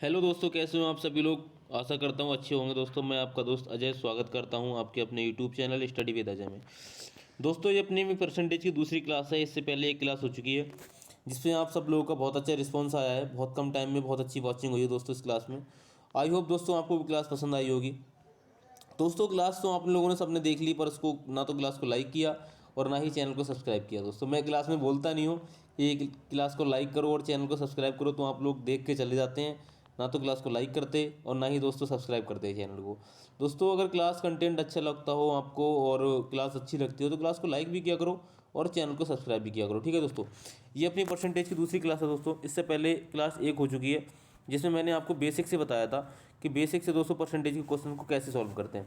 Hello दोस्तों, कैसे हो आप सभी लोग। आशा करता हूँ अच्छे होंगे। दोस्तों मैं आपका दोस्त अजय स्वागत करता हूँ आपके अपने YouTube channel study with Ajay में। दोस्तों ये अपनी में परसेंटेज की दूसरी क्लास है। इससे पहले एक क्लास हो चुकी है जिसमें आप सब लोगों का बहुत अच्छा रिस्पांस आया है। बहुत कम टाइम में बहुत अच्छी वॉचिंग हुई है दोस्तों इस क्लास में। आई होप दोस्तों आपको भी क्लास पसंद आई होगी। दोस्तों क्लास तो आप लोगों ने सबने देख ली, पर उसको ना तो क्लास को लाइक किया और ना ही चैनल को सब्सक्राइब किया। दोस्तों मैं क्लास में बोलता नहीं हूँ कि क्लास को लाइक करो और चैनल को सब्सक्राइब करो, तो आप लोग देख के चले जाते हैं। ना तो क्लास को लाइक करते और ना ही दोस्तों सब्सक्राइब करते हैं चैनल को। दोस्तों अगर क्लास कंटेंट अच्छा लगता हो आपको और क्लास अच्छी लगती हो तो क्लास को लाइक भी किया करो और चैनल को सब्सक्राइब भी किया करो। ठीक है दोस्तों, ये अपनी परसेंटेज की दूसरी क्लास है दोस्तों। इससे पहले क्लास एक हो चुकी है जिसमें मैंने आपको बेसिक से बताया था कि बेसिक से दोस्तों परसेंटेज के क्वेश्चन को कैसे सॉल्व करते हैं।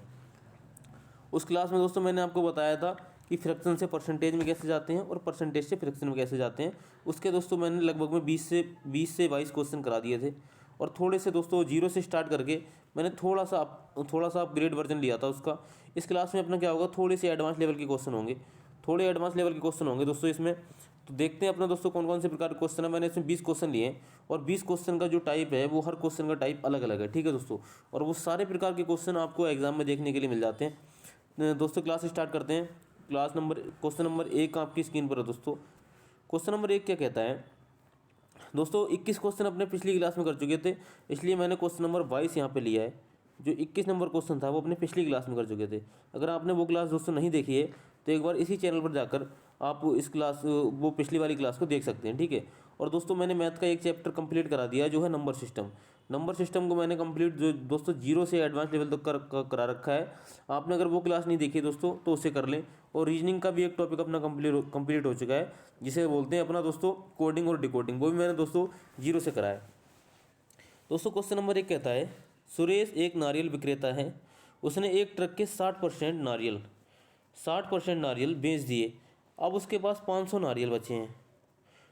उस क्लास में दोस्तों मैंने आपको बताया था कि फ्रैक्शन से परसेंटेज में कैसे जाते हैं और परसेंटेज से फ्रैक्शन में कैसे जाते हैं। उसके दोस्तों मैंने लगभग में 20 से 22 क्वेश्चन करा दिए थे और थोड़े से दोस्तों जीरो से स्टार्ट करके मैंने थोड़ा सा अपग्रेड वर्जन लिया था उसका। इस क्लास में अपना क्या होगा, थोड़े से एडवांस लेवल के क्वेश्चन होंगे, थोड़े एडवांस लेवल के क्वेश्चन होंगे दोस्तों इसमें। तो देखते हैं अपना दोस्तों कौन कौन से प्रकार के क्वेश्चन है। मैंने इसमें 20 क्वेश्चन लिए हैं और 20 क्वेश्चन का जो टाइप है वो हर क्वेश्चन का टाइप अलग अलग है। ठीक है दोस्तों, और वो सारे प्रकार के क्वेश्चन आपको एग्जाम में देखने के लिए मिल जाते हैं। दोस्तों क्लास स्टार्ट करते हैं। क्वेश्चन नंबर एक आपकी स्क्रीन पर है दोस्तों। क्वेश्चन नंबर एक क्या कहता है दोस्तों, 21 क्वेश्चन अपने पिछली क्लास में कर चुके थे, इसलिए मैंने क्वेश्चन नंबर 22 यहाँ पे लिया है। जो 21 नंबर क्वेश्चन था वो अपने पिछली क्लास में कर चुके थे। अगर आपने वो क्लास दोस्तों नहीं देखी है तो एक बार इसी चैनल पर जाकर आप इस क्लास वो पिछली वाली क्लास को देख सकते हैं। ठीक है, और दोस्तों मैंने मैथ का एक चैप्टर कंप्लीट करा दिया है जो है नंबर सिस्टम। नंबर सिस्टम को मैंने कंप्लीट जो दोस्तों जीरो से एडवांस लेवल तक करा रखा है। आपने अगर वो क्लास नहीं देखी दोस्तों तो उसे कर लें। और रीजनिंग का भी एक टॉपिक अपना कंप्लीट हो चुका है जिसे बोलते हैं अपना दोस्तों कोडिंग और डिकोडिंग, वो भी मैंने दोस्तों जीरो से कराया। दोस्तों क्वेश्चन नंबर एक कहता है, सुरेश एक नारियल विक्रेता है। उसने एक ट्रक के 60% नारियल बेच दिए। अब उसके पास 500 नारियल बचे हैं।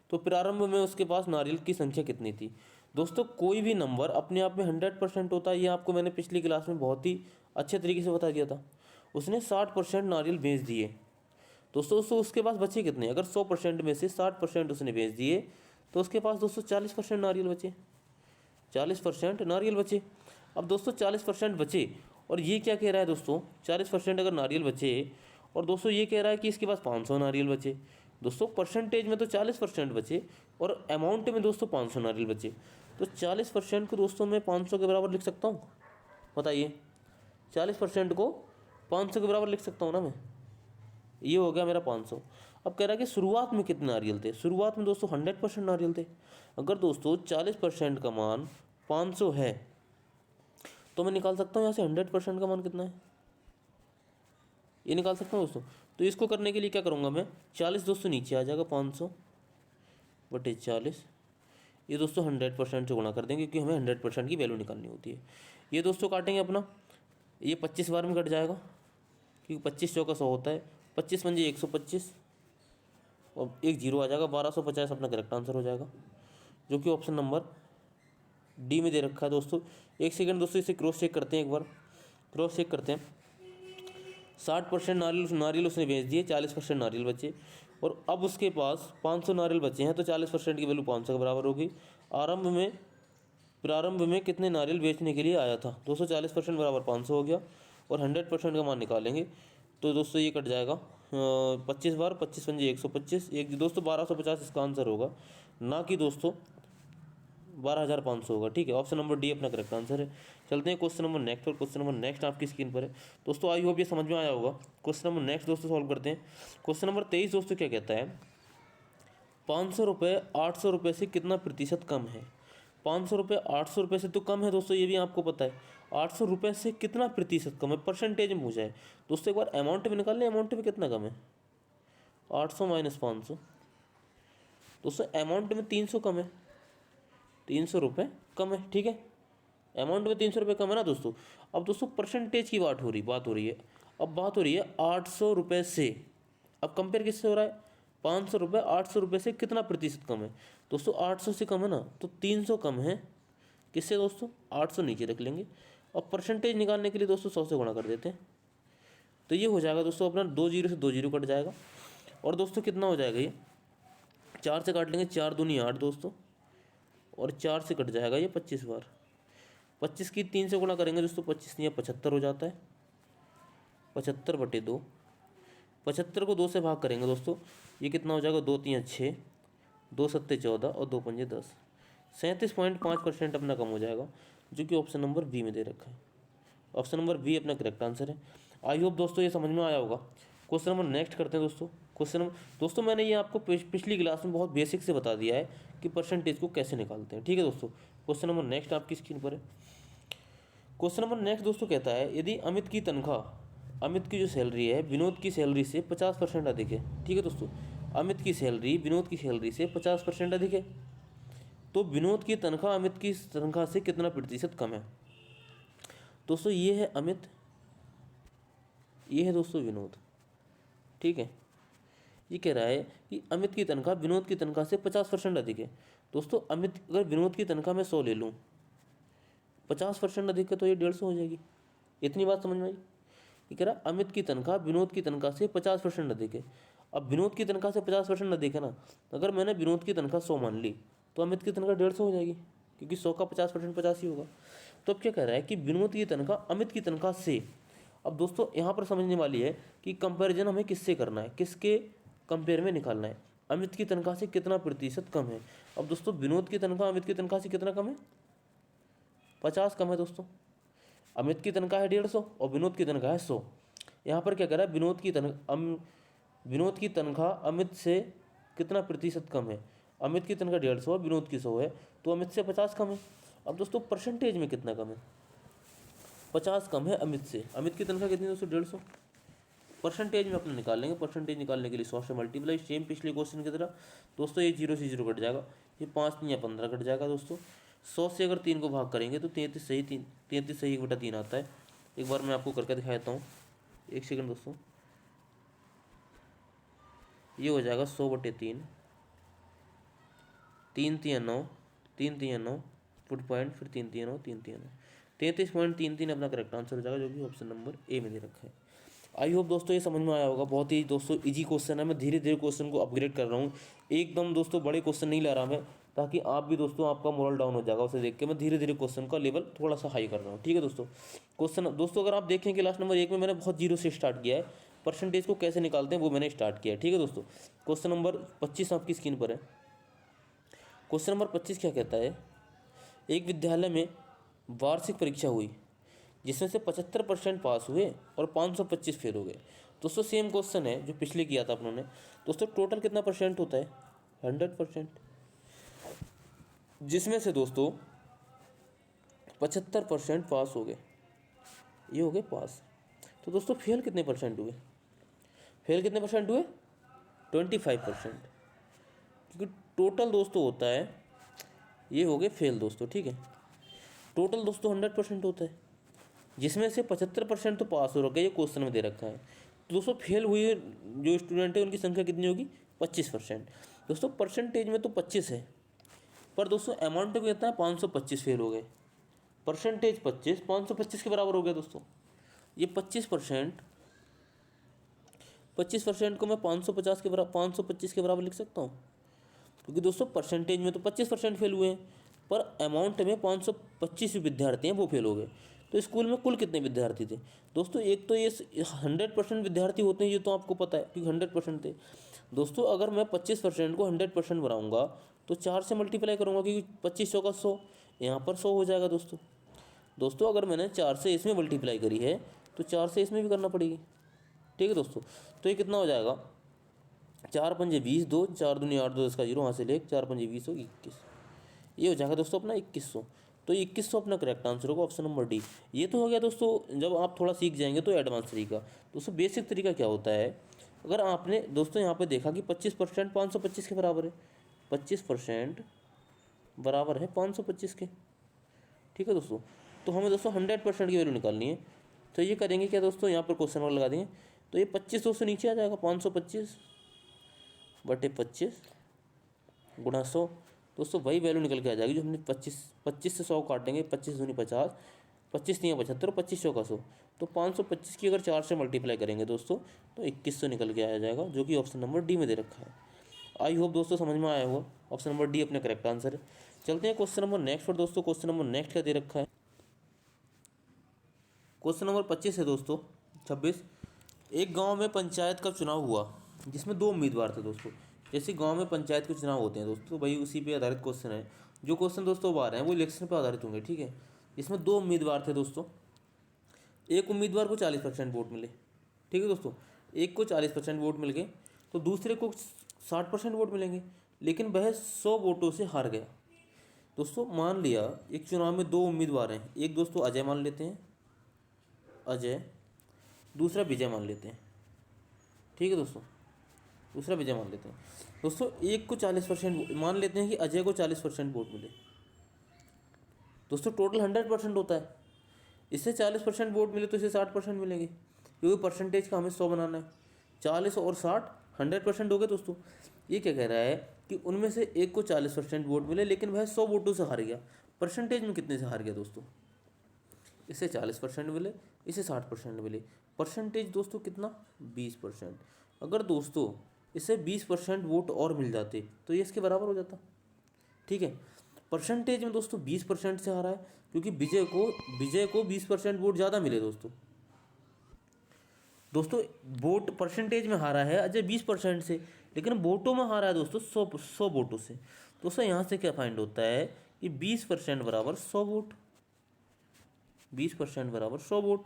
तो प्रारंभ में उसके पास नारियल की संख्या कितनी थी। दोस्तों कोई भी नंबर अपने आप में 100% होता है, ये आपको मैंने पिछली क्लास में बहुत ही अच्छे तरीके से बता दिया था। उसने 60% नारियल बेच दिए दोस्तों। उसके पास बचे कितने, अगर 100% में से 60% उसने बेच दिए तो उसके पास दोस्तों 40% नारियल बचे। 40% नारियल बचे। अब दोस्तों 40% बचे और ये क्या कह रहा है दोस्तों, 40% अगर नारियल बचे और दोस्तों ये कह रहा है कि इसके पास 500 नारियल बचे। दोस्तों परसेंटेज में तो 40% बचे और अमाउंट में दोस्तों 500 नारियल बचे। तो 40% को दोस्तों मैं 500 के बराबर लिख सकता हूँ, बताइए। 40% को 500 के बराबर लिख सकता हूँ ना मैं। ये हो गया मेरा 500। अब कह रहा है कि शुरुआत में कितने नारियल थे। शुरुआत में दोस्तों 100% नारियल थे। अगर दोस्तों 40% का मान 500 है तो मैं निकाल सकता हूँ यहाँ से 100% का मान कितना है, ये निकाल सकता हूँ दोस्तों। तो इसको करने के लिए क्या करूँगा मैं, 40 दोस्तों नीचे आ जाएगा, 500 बटे 40। ये दोस्तों 100% से गुणा कर देंगे क्योंकि हमें 100% की वैल्यू निकालनी होती है। ये दोस्तों काटेंगे अपना, ये 25 बार में कट जाएगा क्योंकि 25 चौका 100 होता है। 25 पंजे 125 और एक जीरो आ जाएगा, 1250 अपना करेक्ट आंसर हो जाएगा, जो कि ऑप्शन नंबर डी में दे रखा है दोस्तों। एक सेकंड दोस्तों इसे क्रॉस चेक करते हैं, एक बार क्रॉस चेक करते हैं। 60% नारियल उसने बेच दिए, 40% नारियल बचे और अब उसके पास 500 नारियल बचे हैं। तो 40% की वैल्यू 500 के बराबर होगी। प्रारंभ में कितने नारियल बेचने के लिए आया था दोस्तों, 40% बराबर 500 हो गया और 100% का मान निकालेंगे तो दोस्तों ये कट जाएगा 25 बार, 25 पंजे 125, एक दोस्तों 1250 इसका आंसर होगा, ना कि दोस्तों 12,500 होगा। ठीक है, ऑप्शन नंबर डी अपना करेक्ट आंसर है। चलते हैं क्वेश्चन नंबर नेक्स्ट, और क्वेश्चन नंबर नेक्स्ट आपकी स्क्रीन पर है दोस्तों। आई होप ये समझ में आया होगा। क्वेश्चन नंबर नेक्स्ट दोस्तों सॉल्व करते हैं। क्वेश्चन नंबर 23 दोस्तों क्या कहता है, 500 रुपये 800 रुपये से कितना प्रतिशत कम है। 500 रुपये 800 रुपये से तो कम है दोस्तों, ये भी आपको पता है। 800 रुपये से कितना प्रतिशत कम है, परसेंटेज में पूछा है दोस्तों। एक बार अमाउंट में निकाल लें, अमाउंट में कितना कम है, 800 माइनस 500 दोस्तों। अमाउंट में 300 कम है, 300 रुपये कम है। ठीक है, अमाउंट में 300 रुपये कम है ना दोस्तों। अब दोस्तों परसेंटेज की बात हो रही है। अब बात हो रही है 800 रुपये से। अब कंपेयर किससे हो रहा है, 500 रुपये 800 रुपये से कितना प्रतिशत कम है दोस्तों। 800 से कम है ना, तो 300 कम है किससे दोस्तों, 800 नीचे रख लेंगे और परसेंटेज निकालने के लिए दोस्तों 100 से गुणा कर देते हैं। तो ये हो जाएगा दोस्तों अपना 2 जीरो से 2 जीरो कट जाएगा और दोस्तों कितना हो जाएगा, ये 4 से काट लेंगे, 4 दूनी 8 दोस्तों और 4 से कट जाएगा ये 25 बार। 25 की 3 से गुणा करेंगे दोस्तों, 25 या 75 हो जाता है, 75/2। 75 को 2 से भाग करेंगे दोस्तों, ये कितना हो जाएगा, 2 3 6, 2 7 14 और 2 5 10। 37.5% अपना कम हो जाएगा, जो कि ऑप्शन नंबर बी में दे रखा है। ऑप्शन नंबर बी अपना करेक्ट आंसर है। आई होप दोस्तों ये समझ में आया होगा। क्वेश्चन नंबर नेक्स्ट करते हैं दोस्तों। क्वेश्चन नंबर दोस्तों मैंने ये आपको पिछली क्लास में बहुत बेसिक से बता दिया है कि परसेंटेज को कैसे निकालते हैं, ठीक है दोस्तों। क्वेश्चन नंबर नेक्स्ट आपकी स्क्रीन पर है। क्वेश्चन नंबर नेक्स्ट दोस्तों कहता है, यदि अमित की तनख्वाह, अमित की जो सैलरी है विनोद की सैलरी से 50% अधिक है, ठीक है दोस्तों। अमित की सैलरी विनोद की सैलरी से 50% अधिक है, तो विनोद की तनख्वाह अमित की तनख्वाह से कितना प्रतिशत कम है। दोस्तों ये है अमित, ये है दोस्तों विनोद, ठीक है। ये कह रहा है कि अमित की तनख्वाह विनोद की तनख्वाह से 50% अधिक है। दोस्तों अमित, अगर विनोद की तनख्वाह मैं 100 ले लूँ, 50% अधिक है तो ये 150 हो जाएगी। इतनी बात समझ में आई। ये कह रहा अमित की तनख्वाह विनोद की तनख्वाह से 50% अधिक है। अब विनोद की तनख्वाह से 50% अधिक है ना, अगर मैंने विनोद की तनख्वाह 100 मान ली तो अमित की तनख्वाह 150 हो जाएगी, क्योंकि 100 का 50% 50 ही होगा। तो अब क्या कह रहा है कि विनोद की तनख्वाह अमित की तनख्वाह से। अब दोस्तों यहाँ पर समझने वाली है कि कंपैरिजन हमें किससे करना है, किसके कंपेयर में निकालना है। अमित की तनख्वाह से कितना प्रतिशत कम है। अब दोस्तों विनोद की तनख्वाह अमित की तनख्वाह से कितना कम है, 50 कम है दोस्तों। अमित की तनख्वाह है 150 और विनोद की तनख्वाह है 100। यहाँ पर क्या कह रहा है, विनोद की तनख्वाह अमित से कितना प्रतिशत कम है। अमित की तनख्वाह 150 और विनोद की 100 है, तो अमित से 50 कम है। अब दोस्तों परसेंटेज में कितना कम है, 50 कम है अमित से। अमित की तनख्वाह कितनी है दोस्तों, 150। परसेंटेज में अपने निकाल लेंगे। परसेंटेज निकालने के लिए 100 से मल्टीप्लाई, सेम पिछले क्वेश्चन की तरह दोस्तों। ये 0 से 0 कट जाएगा, ये 5 या 15 कट जाएगा दोस्तों। 100 से अगर 3 को भाग करेंगे तो 33 सही, 33 सही 1/3 आता है। एक बार मैं आपको करके दिखा देता हूँ, एक सेकंड दोस्तों। ये हो जाएगा 100/3, 3 3 9, 3 3 9 फुट पॉइंट, फिर 3 3 9, 3 3 9, 33.33 अपना करेक्ट आंसर हो जाएगा, जो कि ऑप्शन नंबर ए में दे रखा है। आई होप दोस्तों ये समझ में आया होगा। बहुत ही दोस्तों इजी क्वेश्चन है, मैं धीरे धीरे क्वेश्चन को अपग्रेड कर रहा हूँ। एकदम दोस्तों बड़े क्वेश्चन नहीं ला रहा मैं, ताकि आप भी दोस्तों, आपका मोरल डाउन हो जाएगा उसे देख के। मैं धीरे धीरे क्वेश्चन का लेवल थोड़ा सा हाई कर रहा हूँ, ठीक है दोस्तों। क्वेश्चन दोस्तों अगर आप देखें कि क्लास नंबर 1 में मैंने बहुत जीरो से स्टार्ट किया है, परसेंटेज को कैसे निकालते हैं वो मैंने स्टार्ट किया है, ठीक है दोस्तों। क्वेश्चन नंबर 25 आपकी स्क्रीन पर है। क्वेश्चन नंबर 25 क्या कहता है, एक विद्यालय में वार्षिक परीक्षा हुई जिसमें से 75% पास हुए और 525 फेल हो गए। दोस्तों सेम क्वेश्चन है जो पिछले किया था अपनों ने। दोस्तों टोटल कितना परसेंट होता है, 100%, जिसमें से दोस्तों 75% पास हो गए, ये हो गए पास। तो दोस्तों फेल कितने परसेंट हुए, फेल कितने परसेंट हुए, 25%, क्योंकि टोटल दोस्तों होता है, ये हो गए फेल दोस्तों, ठीक है। टोटल दोस्तों 100% होता है, जिसमें से 75% तो पास हो रखा है, ये क्वेश्चन में दे रखा है। तो दोस्तों फेल हुए जो स्टूडेंट है उनकी संख्या कितनी होगी, 25%। दोस्तों परसेंटेज में तो 25 है, पर दोस्तों अमाउंट को कहता है 525 फेल हो गए। परसेंटेज 25, 525 के बराबर हो गया दोस्तों। ये 25% को मैं 550 के बराबर, 525 के बराबर लिख सकता हूँ, क्योंकि दोस्तों परसेंटेज में तो 25% फेल हुए हैं, पर अमाउंट में 525 विद्यार्थी हैं वो फेल हो गए। तो स्कूल में कुल कितने विद्यार्थी थे दोस्तों, एक तो ये 100% विद्यार्थी होते हैं, ये तो आपको पता है, क्योंकि 100% थे दोस्तों। अगर मैं 25% को 100% बनाऊंगा तो 4 से मल्टीप्लाई करूंगा, क्योंकि 25 का 100, यहाँ पर 100 हो जाएगा दोस्तों। दोस्तों अगर मैंने 4 से इसमें मल्टीप्लाई करी है तो 4 से इसमें भी करना पड़ेगी, ठीक है दोस्तों। तो ये कितना हो जाएगा, 4 पंजे 20, 2 4 दूनी 8, 2 10 का 0, वहाँ से ले 4 पंजे 20 हो 21, ये हो जाएगा दोस्तों अपना 2100। तो 2100 अपना करेक्ट आंसर होगा, ऑप्शन नंबर डी। ये तो हो गया दोस्तों, जब आप थोड़ा सीख जाएंगे तो एडवांस तरीका। दोस्तों बेसिक तरीका क्या होता है, अगर आपने दोस्तों यहाँ पे देखा कि 25% 525 के बराबर है, 25% बराबर है 525 के, ठीक है दोस्तों। तो हमें दोस्तों 100% की वैल्यू निकालनी है। तो ये करेंगे क्या दोस्तों, यहाँ पर क्वेश्चन मार्क लगा देंगे, तो ये 25 दोस्तों नीचे आ जाएगा, 525/25 गुणा 100। दोस्तों वही वैल्यू निकल के आ जाएगी जो हमने 25 से 100 काटेंगे, 25 दूनी 50, 25 3 75, 25 का 100। तो 525 की अगर 4 से मल्टीप्लाई करेंगे दोस्तों तो 2100 निकल के आ जाएगा, जो कि ऑप्शन नंबर डी में दे रखा है। आई होप दोस्तों समझ में आया होगा। ऑप्शन नंबर डी अपना करेक्ट आंसर है। चलते हैं क्वेश्चन नंबर नेक्स्ट पर दोस्तों। क्वेश्चन नंबर नेक्स्ट क्या दे रखा है, क्वेश्चन नंबर 25 है दोस्तों, 26। एक गांव में पंचायत का चुनाव हुआ जिसमें दो उम्मीदवार थे दोस्तों। जैसे गांव में पंचायत के चुनाव होते हैं दोस्तों, भाई उसी पे आधारित क्वेश्चन है। जो क्वेश्चन दोस्तों अब आ रहे हैं वो इलेक्शन पे आधारित होंगे, ठीक है। इसमें दो उम्मीदवार थे दोस्तों। एक उम्मीदवार को 40% वोट मिले, ठीक है दोस्तों। एक को 40% वोट मिल गए तो दूसरे को 60% वोट मिलेंगे, लेकिन वह 100 वोटों से हार गया। दोस्तों मान लिया एक चुनाव में दो उम्मीदवार हैं, एक दोस्तों अजय मान लेते हैं, अजय, दूसरा विजय मान लेते हैं, ठीक है दोस्तों, दूसरा विजय मान लेते हैं। दोस्तों एक को 40% मान लेते हैं कि अजय को 40% वोट मिले। दोस्तों टोटल 100% होता है, इससे 40% वोट मिले तो इसे 60% मिलेंगे, क्योंकि परसेंटेज का हमें 100 बनाना है। 40 और 60 100% हो गए दोस्तों। ये क्या कह रहा है कि उनमें से एक को 40% वोट मिले, लेकिन वह 100 वोटों से हार गया। परसेंटेज में कितने से हार गया दोस्तों? इसे 40% मिले, इसे 60% मिले। परसेंटेज दोस्तों कितना? 20%। अगर दोस्तों इसे 20% वोट और मिल जाते तो ये इसके बराबर हो जाता, ठीक है। परसेंटेज में दोस्तों 20% से हारा है, क्योंकि विजय को 20% वोट ज़्यादा मिले दोस्तों। दोस्तों वोट परसेंटेज में हारा है अजय 20% से, लेकिन वोटों में हारा है दोस्तों 100 वोटों से। दोस्तों यहाँ से क्या फाइंड होता है कि 20% बराबर 100 वोट, 20% बराबर 100 वोट।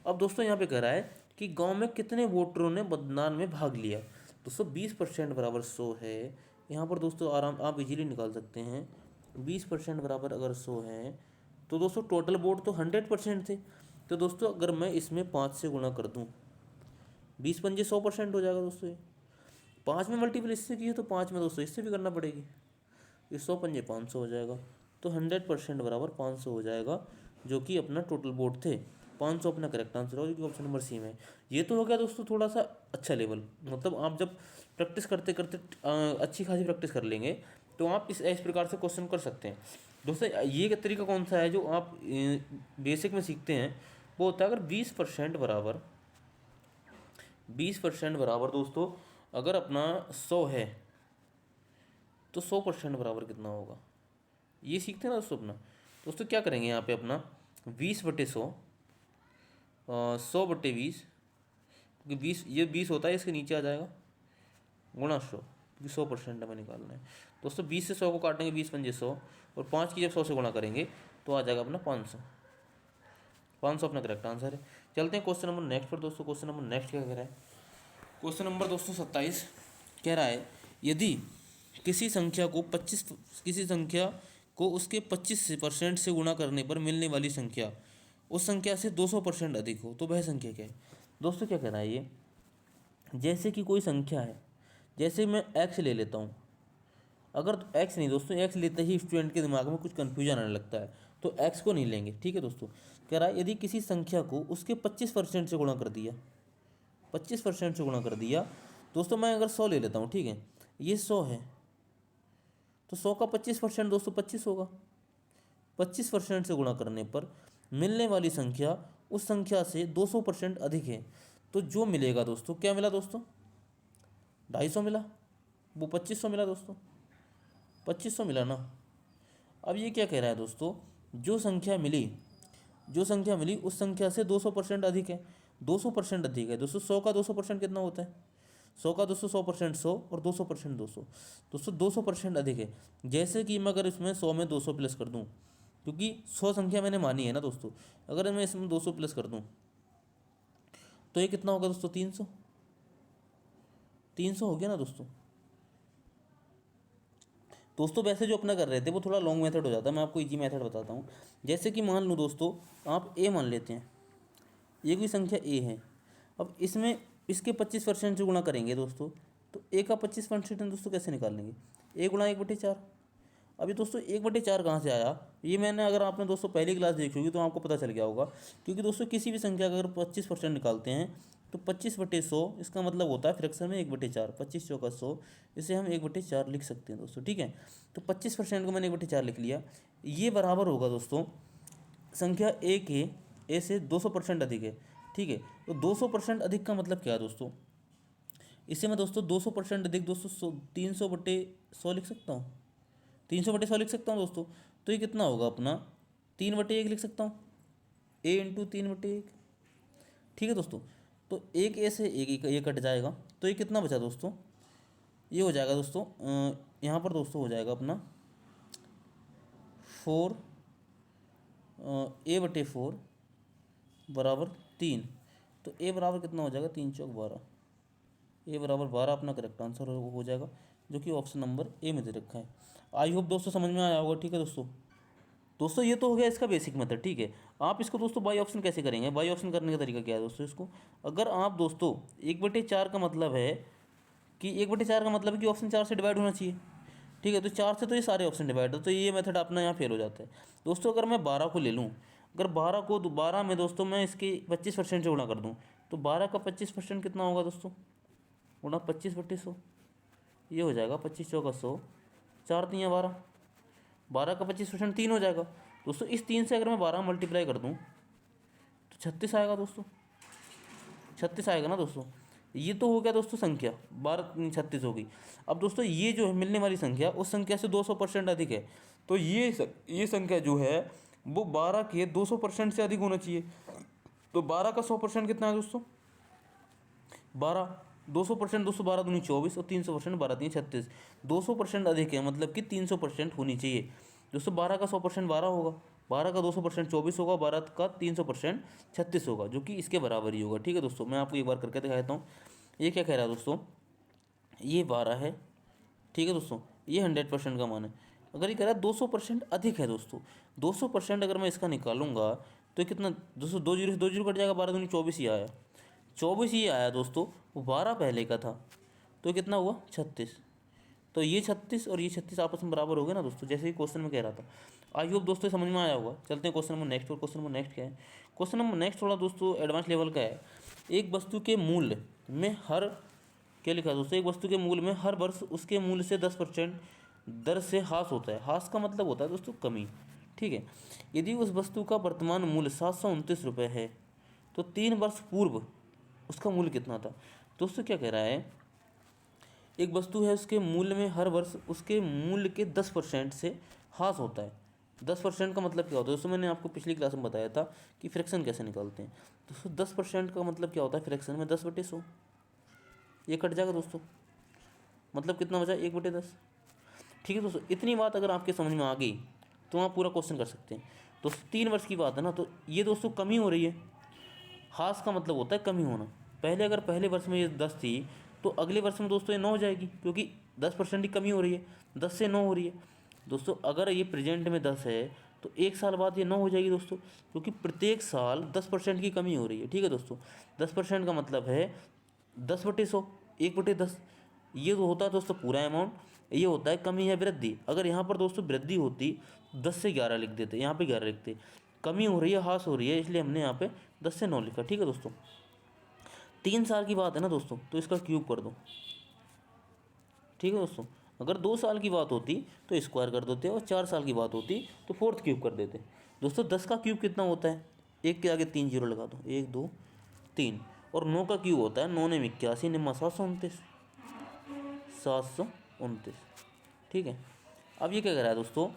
अब दोस्तों यहाँ पे कह रहा है कि गांव में कितने वोटरों ने मतदान में भाग लिया। दोस्तों 20% बराबर 100 है, यहाँ पर दोस्तों आराम आप इजीली निकाल सकते हैं। 20% बराबर अगर 100 है तो दोस्तों टोटल वोट तो 100% थे। तो दोस्तों अगर मैं इसमें 5 से गुणा कर दूँ, 20 पंजे 100% हो जाएगा दोस्तों। ये 5 में मल्टीपल इससे किए तो 5 में दोस्तों इससे भी करना पड़ेगी, ये 100 पंजे 500 हो जाएगा। तो 100% बराबर 500 हो जाएगा, जो कि अपना टोटल वोट थे। 500 अपना करेक्ट आंसर होगा, जो कि ऑप्शन नंबर सी में है। ये तो हो गया दोस्तों थोड़ा सा अच्छा लेवल, मतलब आप जब प्रैक्टिस करते करते अच्छी खासी प्रैक्टिस कर लेंगे तो आप इस प्रकार से क्वेश्चन कर सकते हैं दोस्तों। ये तरीका कौन सा है जो आप बेसिक में सीखते हैं, वो होता है अगर 20% बराबर दोस्तों अगर अपना 100 है तो 100% बराबर कितना होगा, ये सीखते हैं ना दोस्तों। अपना दोस्तों क्या करेंगे यहाँ पे अपना 20/100, 100/20, क्योंकि 20 ये 20 होता है, इसके नीचे आ जाएगा गुणा 100, क्योंकि 100% हमें निकालना है दोस्तों। 20 से 100 को काटेंगे, 20 पंजे 100, और 5 की जब 100 से गुणा करेंगे तो आ जाएगा अपना 500। 500 अपना करेक्ट आंसर है। चलते हैं क्वेश्चन नंबर नेक्स्ट पर दोस्तों। क्वेश्चन नंबर नेक्स्ट क्या कह रहा है? क्वेश्चन नंबर दोस्तों 27 कह रहा है, यदि किसी संख्या को उसके 25% से गुणा करने पर मिलने वाली संख्या उस संख्या से 200% अधिक हो तो वह संख्या क्या है? दोस्तों क्या कह रहा है ये, जैसे कि कोई संख्या है, जैसे मैं x ले लेता हूँ। अगर x नहीं दोस्तों, x लेते ही स्टूडेंट के दिमाग में कुछ कन्फ्यूजन आने लगता है, तो x को नहीं लेंगे, ठीक है दोस्तों। कह रहा है यदि किसी संख्या को उसके 25% से गुणा कर दिया, 25% से गुणा कर दिया दोस्तों। मैं अगर 100 ले लेता हूँ, ठीक है, ये 100 है, तो 100 का 25% दोस्तों 25 होगा। 25% से गुणा करने पर मिलने वाली संख्या उस संख्या से 200% अधिक है, तो जो मिलेगा दोस्तों, क्या मिला दोस्तों? 250 मिला, वो 2500 मिला दोस्तों, 2500 मिला ना। अब ये क्या कह रहा है दोस्तों, जो संख्या मिली उस संख्या से 200% अधिक है। 200% अधिक है दोस्तों। 100 का 200% कितना होता है? 100 का दोस्तों 100% 100 और 200% 200 दोस्तों 200% अधिक है। जैसे कि मैं अगर इसमें 100 में 200 प्लस कर दूं, क्योंकि 100 संख्या मैंने मानी है ना दोस्तों, अगर मैं इसमें 200 प्लस कर दूं तो ये कितना होगा दोस्तों? 300। 300 हो गया ना दोस्तों। वैसे जो अपना कर रहे थे वो थोड़ा लॉन्ग मेथड हो जाता है, मैं आपको इजी मेथड बताता हूँ। जैसे कि मान लो दोस्तों, आप ए मान लेते हैं, ये कोई संख्या ए है। अब इसमें इसके 25% से गुणा करेंगे दोस्तों, तो ए का 25% दोस्तों कैसे निकाल लेंगे? ए गुणा 1/4। अभी दोस्तों 1/4 कहाँ से आया? ये मैंने, अगर आपने दोस्तों पहली क्लास देखी होगी तो आपको पता चल गया होगा, क्योंकि दोस्तों किसी भी संख्या का अगर 25% निकालते हैं तो 25/100 इसका मतलब होता है फ्रैक्शन में 1/4। 25 चौका 100, इसे हम 1/4 लिख सकते हैं दोस्तों, ठीक है। तो 25% को मैंने 1/4 लिख लिया। ये बराबर होगा दोस्तों संख्या ए के ए से 200% अधिक है, ठीक है। तो 200% अधिक का मतलब क्या है दोस्तों? इसे मैं दोस्तों 200% अधिक दोस्तों 300/100 लिख सकता हूँ, 300/100 लिख सकता हूँ दोस्तों। तो ये कितना होगा अपना? 3/1 लिख सकता हूँ, a × 3/1, ठीक है दोस्तों। तो एक ए से एक ये कट जाएगा, तो ये कितना बचा दोस्तों, ये हो जाएगा दोस्तों यहाँ पर दोस्तों हो जाएगा अपना 4 A/4 बराबर 3। तो ए बराबर कितना हो जाएगा, 3 चौक 12, ए बराबर 12 अपना करेक्ट आंसर हो जाएगा, जो कि ऑप्शन नंबर ए में दे रखा है। आई होप दोस्तों समझ में आया होगा। ठीक है दोस्तों, दोस्तों ये तो हो गया इसका बेसिक मेथड। ठीक है, आप इसको दोस्तों बाई ऑप्शन कैसे करेंगे, बाई ऑप्शन करने का तरीका क्या है दोस्तों, इसको अगर आप दोस्तों 1/4 का मतलब है कि 1/4 का मतलब है कि ऑप्शन 4 से डिवाइड होना चाहिए। ठीक है, तो 4 से तो ये सारे ऑप्शन डिवाइड है, तो ये मेथड अपना यहाँ फेल हो जाता है दोस्तों। अगर मैं 12 को ले लूँ, अगर 12 में दोस्तों मैं इसके 25% से गुणा कर दूँ, तो 12 का 25% कितना होगा दोस्तों, गुणा 25/100, ये हो जाएगा 25 चौका 100, 4 3 12, 12 का 25% 3 हो जाएगा दोस्तों। इस 3 से अगर मैं 12 मल्टीप्लाई कर दूँ तो 36 आएगा दोस्तों, 36 आएगा ना दोस्तों। ये तो हो गया दोस्तों संख्या, 12 36 होगी। अब दोस्तों ये जो है मिलने वाली संख्या उस संख्या से 200% अधिक है, तो ये संख्या जो है वो 12 के 200% से अधिक होना चाहिए। तो 12 का 100% कितना है दोस्तों, 12, 200% 212 दूनी 24 और 300% 12 3 36, 200% अधिक है, मतलब कि 300% होनी चाहिए दोस्तों। 12 का 100% 12 होगा, 12 का 200% 24 होगा, 12 का 300% 36 होगा, जो कि इसके बराबर ही होगा। ठीक है दोस्तों, मैं आपको एक बार करके दिखा देता हूँ। ये क्या कह रहा है दोस्तों, ये 12 है। ठीक है दोस्तों, ये 100% का मान है। अगर ये कह रहा है 200% अधिक है दोस्तों, 200% अगर मैं इसका निकालूंगा तो ये कितना दोस्तों, 2 जीरो से 2 जीरो कट जाएगा, 12 दूनी 24 ही आया, 24 ही आया दोस्तों। वो 12 पहले का था, तो कितना हुआ 36। तो ये 36 और ये 36 आपस में बराबर हो गए ना दोस्तों, जैसे ही क्वेश्चन में कह रहा था। आई होप दोस्तों समझ में आया होगा। चलते हैं क्वेश्चन नंबर नेक्स्ट। और क्वेश्चन नंबर नेक्स्ट क्या है, क्वेश्चन नंबर नेक्स्ट थोड़ा दोस्तों एडवांस लेवल का है। एक वस्तु के मूल्य में हर क्या लिखा है दोस्तों, एक वस्तु के मूल्य में हर वर्ष उसके मूल्य से 10% दर से ह्रास होता है। ह्रास का मतलब होता है दोस्तों कमी। ठीक है, यदि उस वस्तु का वर्तमान मूल्य 729 रुपये है, तो 3 वर्ष पूर्व उसका मूल्य कितना था। दोस्तों क्या कह रहा है, एक वस्तु है, उसके मूल्य में हर वर्ष उसके मूल्य के 10% से ह्रास होता है। 10% का मतलब क्या होता है दोस्तों, मैंने आपको पिछली क्लास में बताया था कि फ्रैक्शन कैसे निकालते हैं दोस्तों। 10% का मतलब क्या होता है फ्रैक्शन में, 10/100, ये कट जाएगा दोस्तों, मतलब कितना बचा 1/10। ठीक है दोस्तों, इतनी बात अगर आपके समझ में आ गई तो आप पूरा क्वेश्चन कर सकते हैं दोस्तों। 3 वर्ष की बात है ना, तो ये दोस्तों कमी हो रही है। ह्रास का मतलब होता है कमी होना। पहले अगर पहले वर्ष में ये 10 थी, तो अगले वर्ष में दोस्तों ये 9 हो जाएगी, क्योंकि 10% की कमी हो रही है, 10 से 9 हो रही है दोस्तों। अगर ये प्रेजेंट में 10 है, तो 1 साल बाद ये 9 हो जाएगी दोस्तों, क्योंकि प्रत्येक साल 10% की कमी हो रही है। ठीक है दोस्तों, 10% का मतलब है 10/100, 1/10। ये जो होता है दोस्तों पूरा अमाउंट, ये होता है कमी है वृद्धि। अगर यहाँ पर दोस्तों वृद्धि होती 10 से 11 लिख देते, यहाँ पे 11 लिखते। कमी हो रही है, ह्रास हो रही है, इसलिए हमने यहाँ पे 10 से 9 लिखा। ठीक है दोस्तों, 3 साल की बात है ना दोस्तों, तो इसका क्यूब कर दो। ठीक है दोस्तों, अगर 2 साल की बात होती तो स्क्वायर कर देते, और 4 साल की बात होती तो फोर्थ क्यूब कर देते दोस्तों। 10 का क्यूब कितना होता है, 1 के आगे 3 जीरो लगा दो, 1 2 3। और 9 का क्यूब होता है 9 ने 81, निम्मा 729, 729। ठीक है, अब ये क्या कह रहा है दोस्तों,